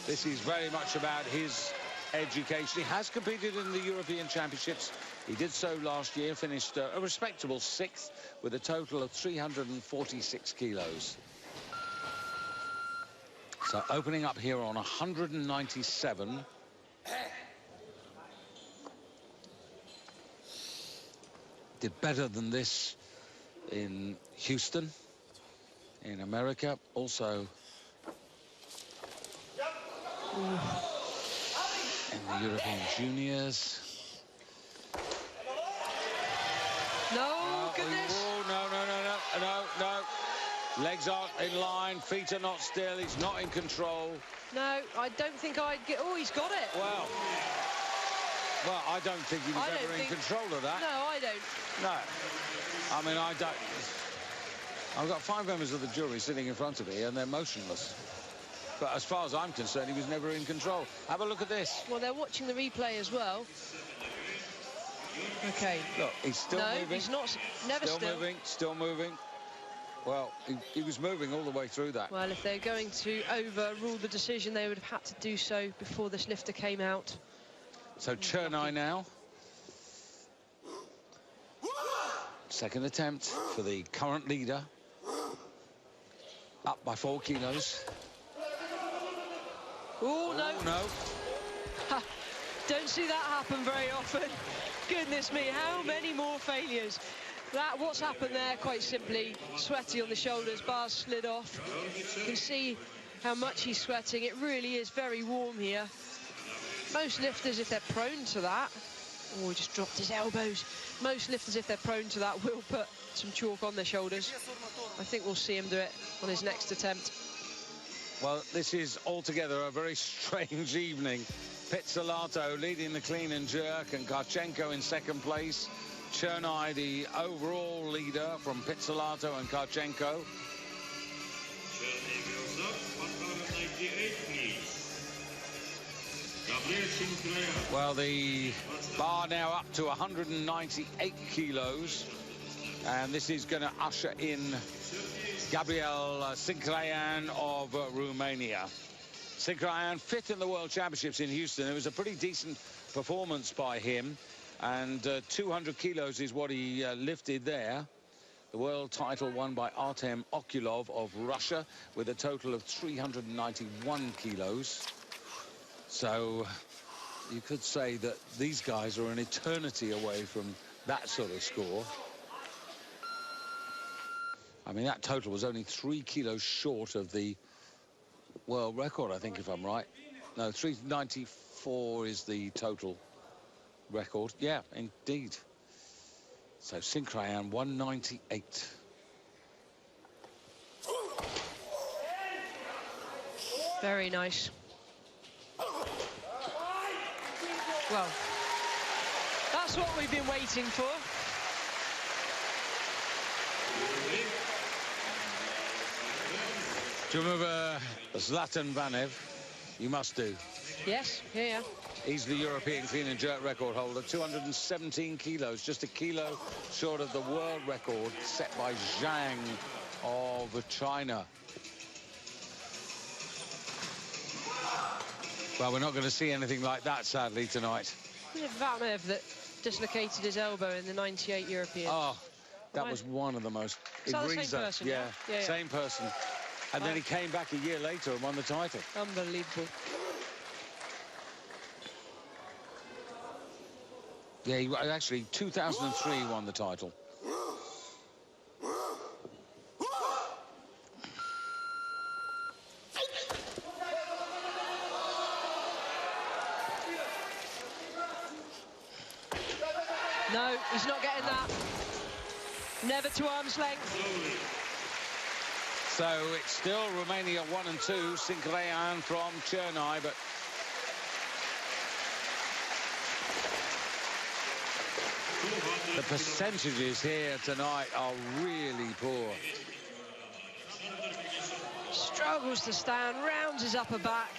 this is very much about his education. He has competed in the European Championships. He did so last year, finished a respectable 6th with a total of 346 kilos. So opening up here on 197. Did better than this in Houston, in America, also in the European Juniors. No, goodness. Oh, no. Legs aren't in line, feet are not still, he's not in control. No, I don't think I'd get... Oh, he's got it. Well, I don't think he was ever in control of that. No, I don't. No. I mean, I don't... I've got 5 members of the jury sitting in front of me, and they're motionless. But as far as I'm concerned, he was never in control. Have a look at this. Well, they're watching the replay as well. Okay. Look, he's still moving. No, he's not. Never still. Still moving. Well, he was moving all the way through that. Well, if they're going to overrule the decision, they would have had to do so before this lifter came out. So Chernai now. Second attempt for the current leader. Up by 4 kilos. Oh, no. Oh, no. Ha, don't see that happen very often. Goodness me, how many more failures? What's happened there, quite simply, sweaty on the shoulders, bars slid off. You can see how much he's sweating. It really is very warm here. Most lifters, if they're prone to that, oh, he just dropped his elbows. Most lifters, if they're prone to that, will put some chalk on their shoulders. I think we'll see him do it on his next attempt. Well, this is altogether a very strange evening. Pizzolato leading the clean and jerk, and Karchenko in second place. Chernai, the overall leader from Pizzolato and Karchenko. Well, the bar now up to 198 kilos, and this is going to usher in Gabriel Sinclayan of Romania. Sinclayan, 5th in the World Championships in Houston. It was a pretty decent performance by him, and 200 kilos is what he lifted there. The world title won by Artem Okulov of Russia with a total of 391 kilos. So you could say that these guys are an eternity away from that sort of score. I mean, that total was only 3 kilos short of the world record, I think, if I'm right. No, 394 is the total record. Yeah, indeed. So Sinclayan, 198. Very nice. Well, that's what we've been waiting for. Do you remember Zlatan Vanev? You must do. Yes, yeah. He's the European clean and jerk record holder, 217 kilos, just a kilo short of the world record set by Zhang of China. Well, we're not going to see anything like that, sadly, tonight. Was it Vanev that dislocated his elbow in the 98 European? Oh, that was one of the most... Is that the same person? Yeah, same person. And then he came back a year later and won the title. Unbelievable. Yeah, he actually, 2003 won the title. No, he's not getting that. Never to arm's length. So it's still Romania 1 and 2. Sinclayan from Chernai, but the percentages here tonight are really poor. Struggles to stand, rounds his upper back.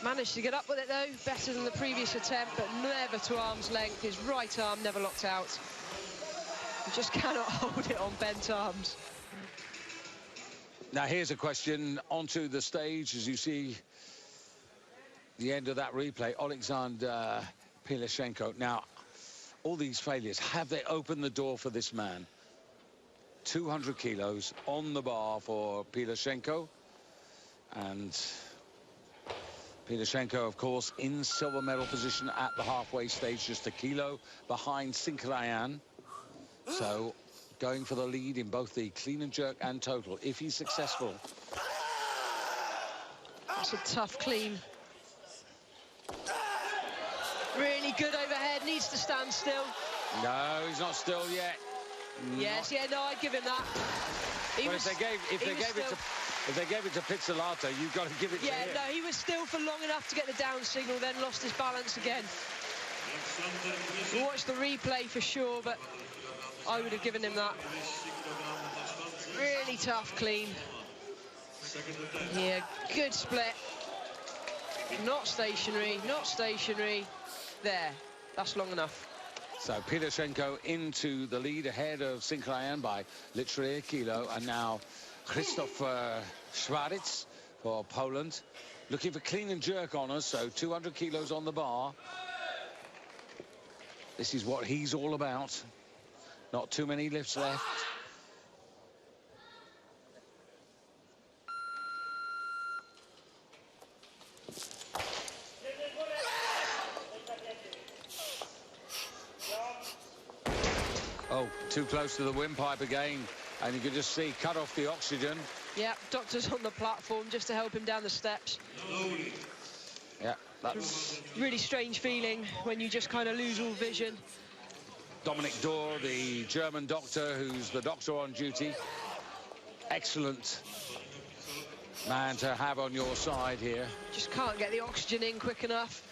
Managed to get up with it, though, better than the previous attempt, but never to arm's length. His right arm never locked out. He just cannot hold it on bent arms. Now, here's a question onto the stage, as you see the end of that replay, Alexander Pilashenko. Now, all these failures, have they opened the door for this man? 200 kilos on the bar for Pilashenko. And Pilashenko, of course, in silver medal position at the halfway stage, just a kilo behind Sinkelayan. So going for the lead in both the clean and jerk and total, if he's successful. That's a tough clean. Really good overhead, needs to stand still. No, he's not still yet. Yes, yeah, no, I'd give him that. But if they gave it to Pizzolato, you've got to give it to him. Yeah, no, he was still for long enough to get the down signal, then lost his balance again. We'll watch the replay for sure, but I would have given him that. Really tough clean. Yeah, good split. Not stationary, not stationary. There, that's long enough. So Pilashenko into the lead ahead of Sinkelayan by literally a kilo. And now Krzysztof Schwarz for Poland, looking for clean and jerk honours, so 200 kilos on the bar. This is what he's all about. Not too many lifts left. Oh, too close to the windpipe again, and you can just see cut off the oxygen. Yeah, doctor's on the platform just to help him down the steps. Yeah, that's really strange feeling when you just kind of lose all vision. Dominic Dorr, the German doctor, who's the doctor on duty. Excellent man to have on your side here. Just can't get the oxygen in quick enough.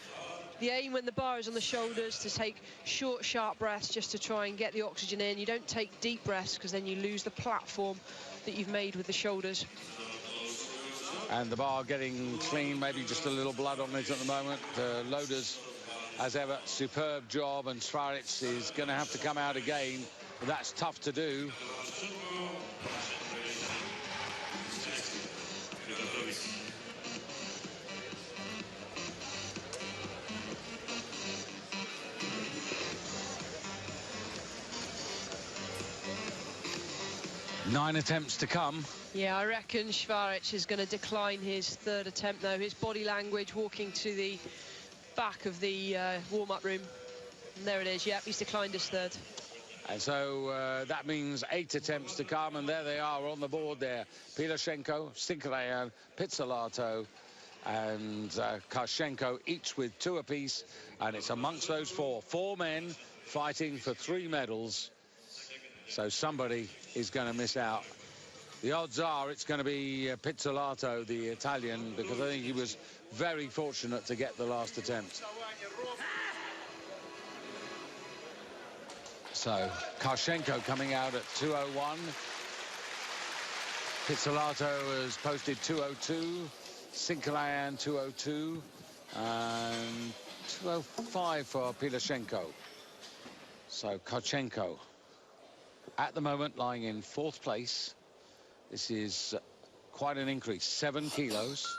The aim when the bar is on the shoulders to take short, sharp breaths just to try and get the oxygen in. You don't take deep breaths because then you lose the platform that you've made with the shoulders. And the bar getting clean, maybe just a little blood on it at the moment. Loaders, as ever, superb job, and Schwarz is going to have to come out again. But that's tough to do. Nine attempts to come. Yeah, I reckon Schwarz is going to decline his third attempt, though. His body language walking to the back of the warm-up room. And there it is. Yep, he's declined his third. And so that means 8 attempts to come, and there they are on the board there. Pilashenko, Sinkelayan, Pizzolato, and Karchenko, each with 2 apiece. And it's amongst those 4 men fighting for 3 medals. So somebody is going to miss out. The odds are it's going to be Pizzolato, the Italian, because I think he was very fortunate to get the last attempt. So Karchenko coming out at 2:01. Pizzolato has posted 2:02. Sinkelayan 2:02. And 2:05 for Pilashenko. So Karchenko at the moment lying in 4th place. This is quite an increase, 7 kilos.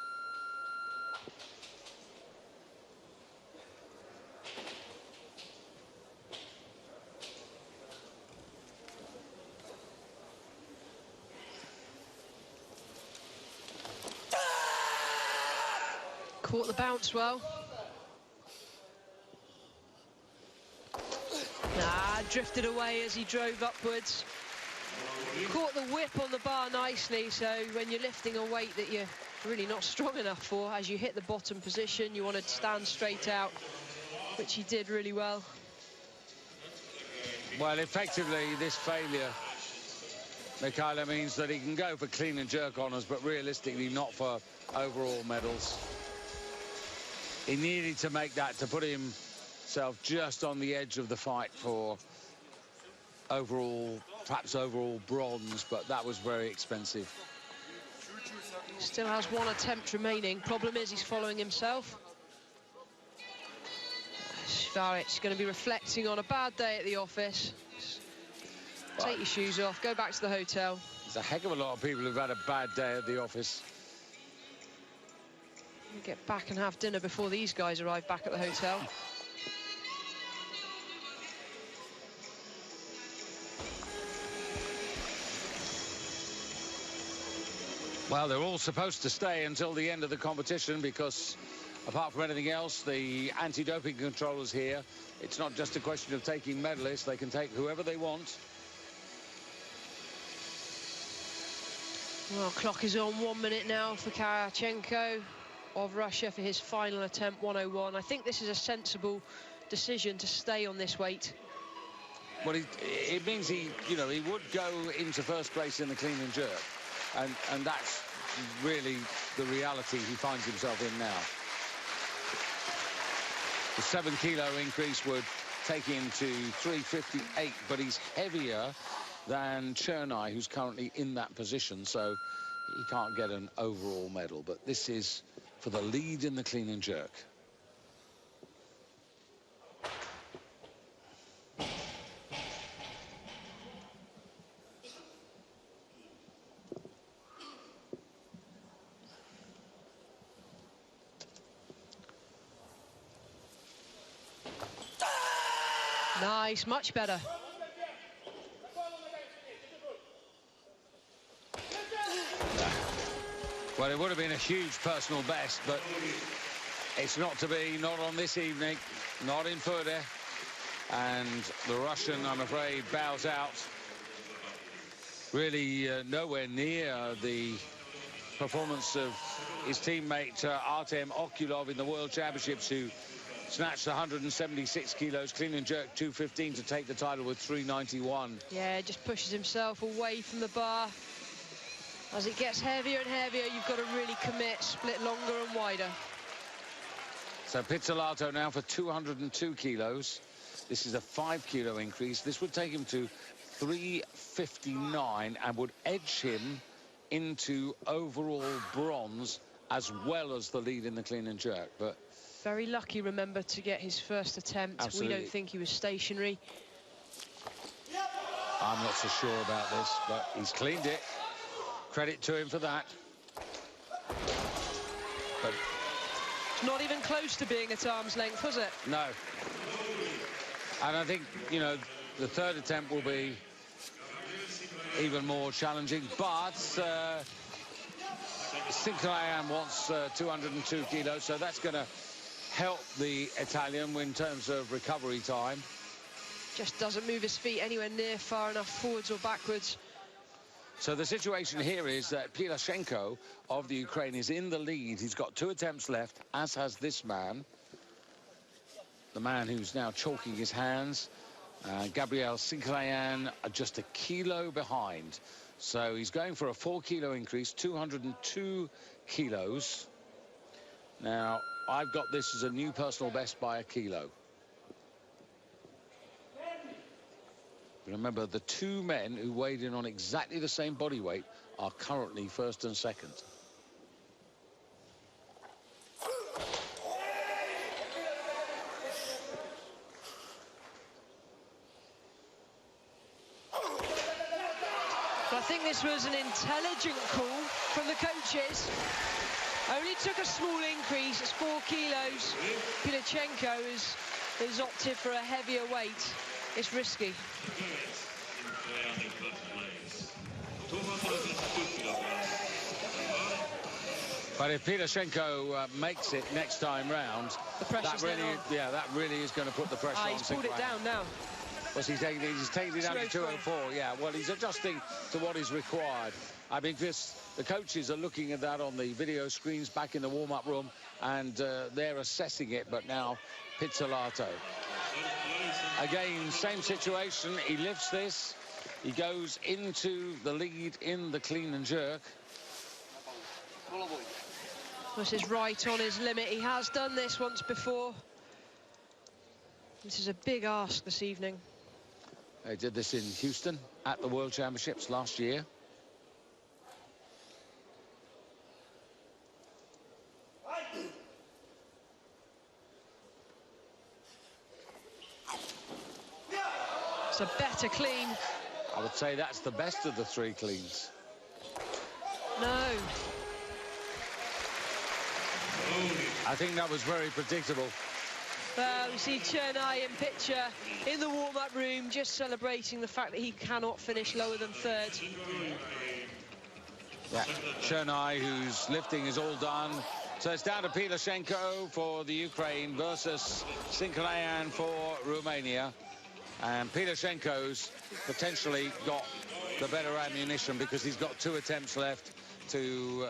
Caught the bounce well. Drifted away as he drove upwards. Caught the whip on the bar nicely, so when you're lifting a weight that you're really not strong enough for, as you hit the bottom position, you want to stand straight out, which he did really well. Well, effectively, this failure, Michaela, means that he can go for clean and jerk honours, but realistically not for overall medals. He needed to make that to put himself just on the edge of the fight for overall, perhaps overall bronze, but that was very expensive. Still has 1 attempt remaining. Problem is he's following himself. Schwarz going to be reflecting on a bad day at the office. Take your shoes off, go back to the hotel. There's a heck of a lot of people who've had a bad day at the office. get back and have dinner before these guys arrive back at the hotel. Well, they're all supposed to stay until the end of the competition because, apart from anything else, the anti-doping controllers here, it's not just a question of taking medalists. They can take whoever they want. Well, clock is on 1 minute now for Karachenko of Russia for his final attempt, 1:01. I think this is a sensible decision to stay on this weight. Well, it means he would go into first place in the clean and jerk. And that's really the reality he finds himself in now. The 7 kilo increase would take him to 358, but he's heavier than Chernai, who's currently in that position, so he can't get an overall medal. But this is for the lead in the clean and jerk. Nice, much better. Well, it would have been a huge personal best, but it's not to be, not on this evening, not in Furde. And the Russian, I'm afraid, bows out. Really nowhere near the performance of his teammate Artem Okulov in the World Championships, who snatched 176 kilos, clean and jerk 215 to take the title with 391. Yeah, just pushes himself away from the bar. As it gets heavier and heavier, you've got to really commit, split longer and wider. So Pizzolato now for 202 kilos. This is a 5 kilo increase. This would take him to 359 and would edge him into overall bronze as well as the lead in the clean and jerk. But very lucky, remember, to get his first attempt. Absolutely. We don't think he was stationary. I'm not so sure about this, but he's cleaned it. Credit to him for that. But it's not even close to being at arm's length, was it? No. And I think, you know, the third attempt will be even more challenging, but Sinclair wants 202 kilos, so that's going to help the Italian in terms of recovery time. Just doesn't move his feet anywhere near far enough forwards or backwards. So the situation here is that Pilashenko of the Ukraine is in the lead. He's got 2 attempts left, as has this man. The man who's now chalking his hands. Gabriel Sinclair just a kilo behind. So he's going for a 4 kilo increase, 202 kilos. Now, I've got this as a new personal best by a kilo. Remember, the 2 men who weighed in on exactly the same body weight are currently first and second. But I think this was an intelligent call from the coaches. Only took a small increase, it's 4 kilos. Pilashenko is opted for a heavier weight. It's risky. But if Pilashenko makes it next time round, that really is going to put the pressure on. He's pulled it down now. What's he taking? He's taking it down to 204. Yeah, well, he's adjusting to what is required. I mean, the coaches are looking at that on the video screens back in the warm-up room, and they're assessing it. But now, Pizzolato. Again, same situation. He lifts this. He goes into the lead in the clean and jerk. This is right on his limit. He has done this once before. This is a big ask this evening. They did this in Houston at the World Championships last year. It's a better clean. I would say that's the best of the 3 cleans. No. I think that was very predictable. We see Chernai in picture in the warm-up room, just celebrating the fact that he cannot finish lower than third. Yeah, Chernai, whose lifting is all done. So it's down to Pilashenko for the Ukraine versus Sinclayan for Romania. And Pilashenko's potentially got the better ammunition because he's got 2 attempts left to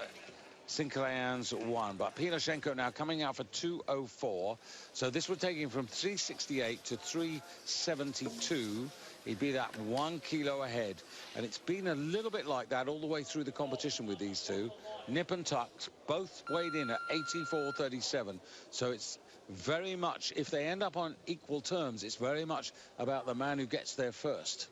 Sinclayan's 1. But Pilashenko now coming out for 2:04. So this would take him from 368 to 372. He'd be that 1 kilo ahead. And it's been a little bit like that all the way through the competition with these two. Nip and tucked, both weighed in at 84.37. So it's very much, if they end up on equal terms, it's very much about the man who gets there first.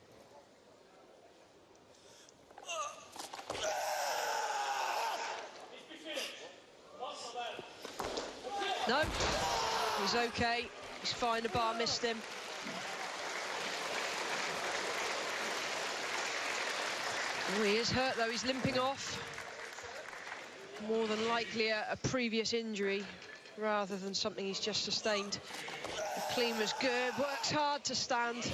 No, he's okay. He's fine, the bar missed him. Oh, he is hurt though, he's limping off. More than likely a previous injury rather than something he's just sustained. The clean was good, works hard to stand.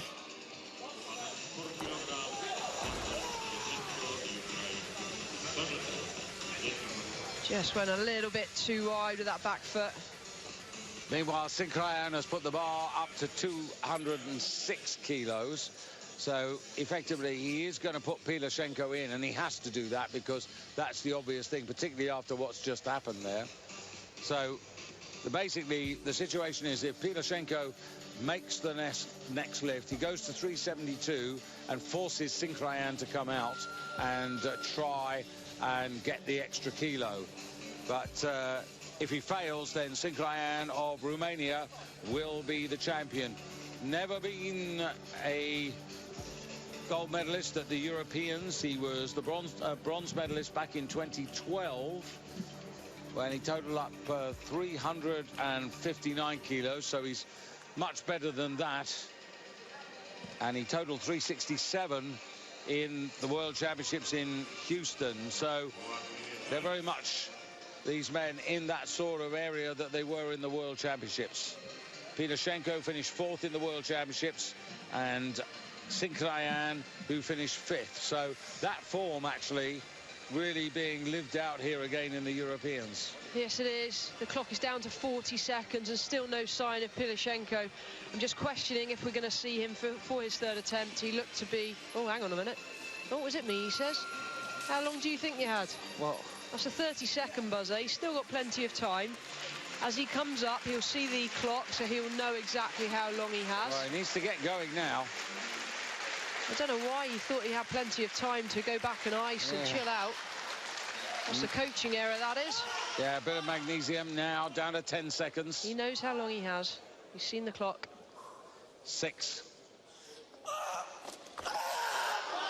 Just went a little bit too wide with that back foot. Meanwhile, Sinclayan has put the bar up to 206 kilos. So effectively, he is going to put Pilashenko in, and he has to do that because that's the obvious thing, particularly after what's just happened there. So basically, the situation is if Pilashenko makes the next lift, he goes to 372 and forces Sinclayan to come out and try and get the extra kilo. But if he fails, then Sinclayan of Romania will be the champion. Never been a gold medalist at the Europeans. He was the bronze medalist back in 2012 when he totaled up 359 kilos, so he's much better than that. And he totaled 367 in the World Championships in Houston. So they're very much, these men, in that sort of area that they were in the World Championships. Pilashenko finished 4th in the World Championships, and Sinclayan, who finished 5th. So that form actually really being lived out here again in the Europeans. Yes, it is. The clock is down to 40 seconds and still no sign of Pilashenko. I'm just questioning if we're going to see him for his 3rd attempt. He looked to be... Oh, hang on a minute. Oh, was it me, he says? How long do you think you had? Well, that's a 30-second buzzer. He's still got plenty of time. As he comes up, he'll see the clock, so he'll know exactly how long he has. Well, he needs to get going now. I don't know why he thought he had plenty of time to go back and ice and chill out. That's the coaching error, that is. Yeah, a bit of magnesium now, down to 10 seconds. He knows how long he has. He's seen the clock. 6.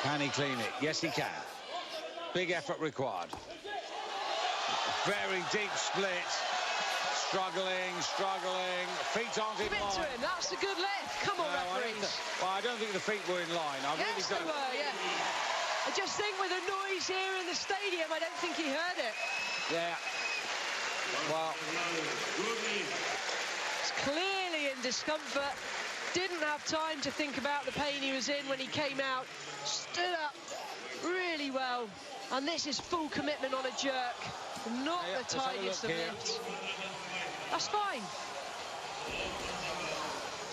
Can he clean it? Yes, he can. Big effort required. Very deep split. Struggling. Feet aren't in line. To him. That's a good lift. Come on, referees. I don't think the feet were in line. Yes, they were, yeah. I just think with the noise here in the stadium, I don't think he heard it. Yeah. Well, it's clearly in discomfort. Didn't have time to think about the pain he was in when he came out. Stood up really well. And this is full commitment on a jerk. Not the tightest of lifts. That's fine.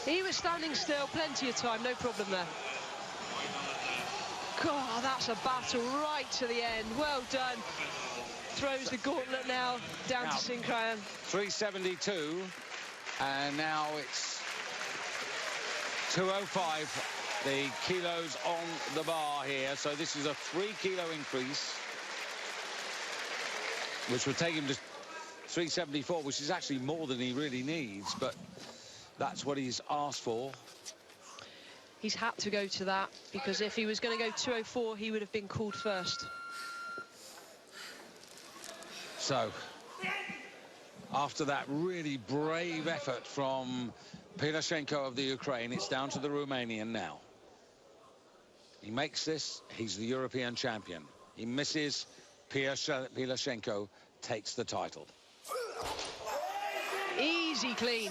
He was standing still, plenty of time, no problem there. God, that's a battle right to the end. Well done. Throws the gauntlet now down to Sinclayan. 372, and now it's 205. The kilos on the bar here, so this is a 3-kilo increase, which would take him to 374, which is actually more than he really needs, but that's what he's asked for. He's had to go to that, because if he was going to go 204, he would have been called first. So, after that really brave effort from Pilashenko of the Ukraine, it's down to the Romanian now. He makes this, he's the European champion. He misses, Pilashenko takes the title. easy clean.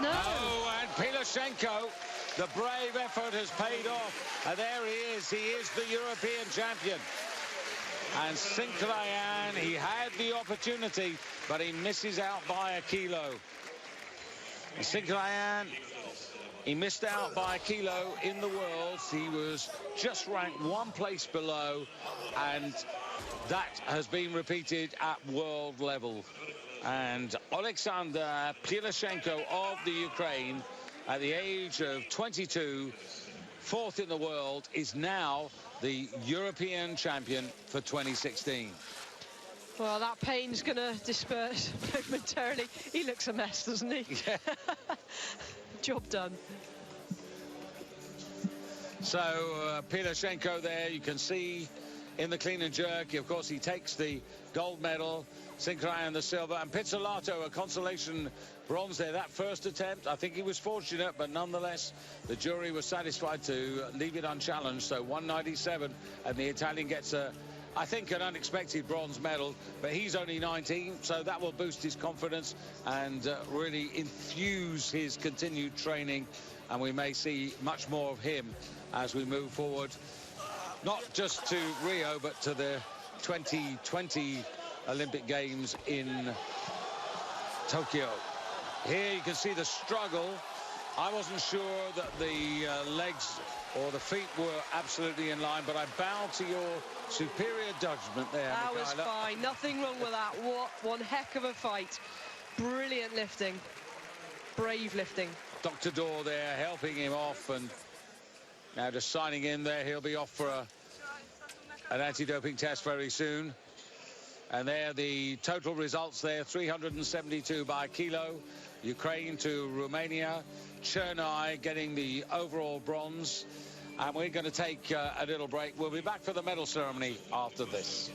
No. Oh, and Pilashenko, the brave effort has paid off. And there he is. He is the European champion. And Sinclayan, he had the opportunity, but he misses out by a kilo. Sinclayan, he missed out by a kilo in the Worlds. He was just ranked one place below, and that has been repeated at world level. And Alexander Pilashenko of the Ukraine, at the age of 22, fourth in the world, is now the European champion for 2016. Well, that pain's going to disperse momentarily. He looks a mess, doesn't he? Yeah. Job done. So Pilashenko there, you can see in the clean and jerk, of course, he takes the gold medal. Sinclayan the silver, and Pizzolato a consolation bronze there. That first attempt, I think he was fortunate, but nonetheless the jury was satisfied to leave it unchallenged. So 197, and the Italian gets I think an unexpected bronze medal, but he's only 19, so that will boost his confidence and really infuse his continued training, and we may see much more of him as we move forward, not just to Rio but to the 2020 Olympic Games in Tokyo. Here you can see the struggle. I wasn't sure that the legs or the feet were absolutely in line, but I bow to your superior judgment there, That was Michaela. fine. Nothing wrong with that. What one heck of a fight. Brilliant lifting. Brave lifting. Dr. Dorr there helping him off, and now just signing in there. He'll be off for an anti-doping test very soon. And there the total results there, 372 by kilo. Ukraine to Romania. Chernai getting the overall bronze. And we're going to take a little break. We'll be back for the medal ceremony after this.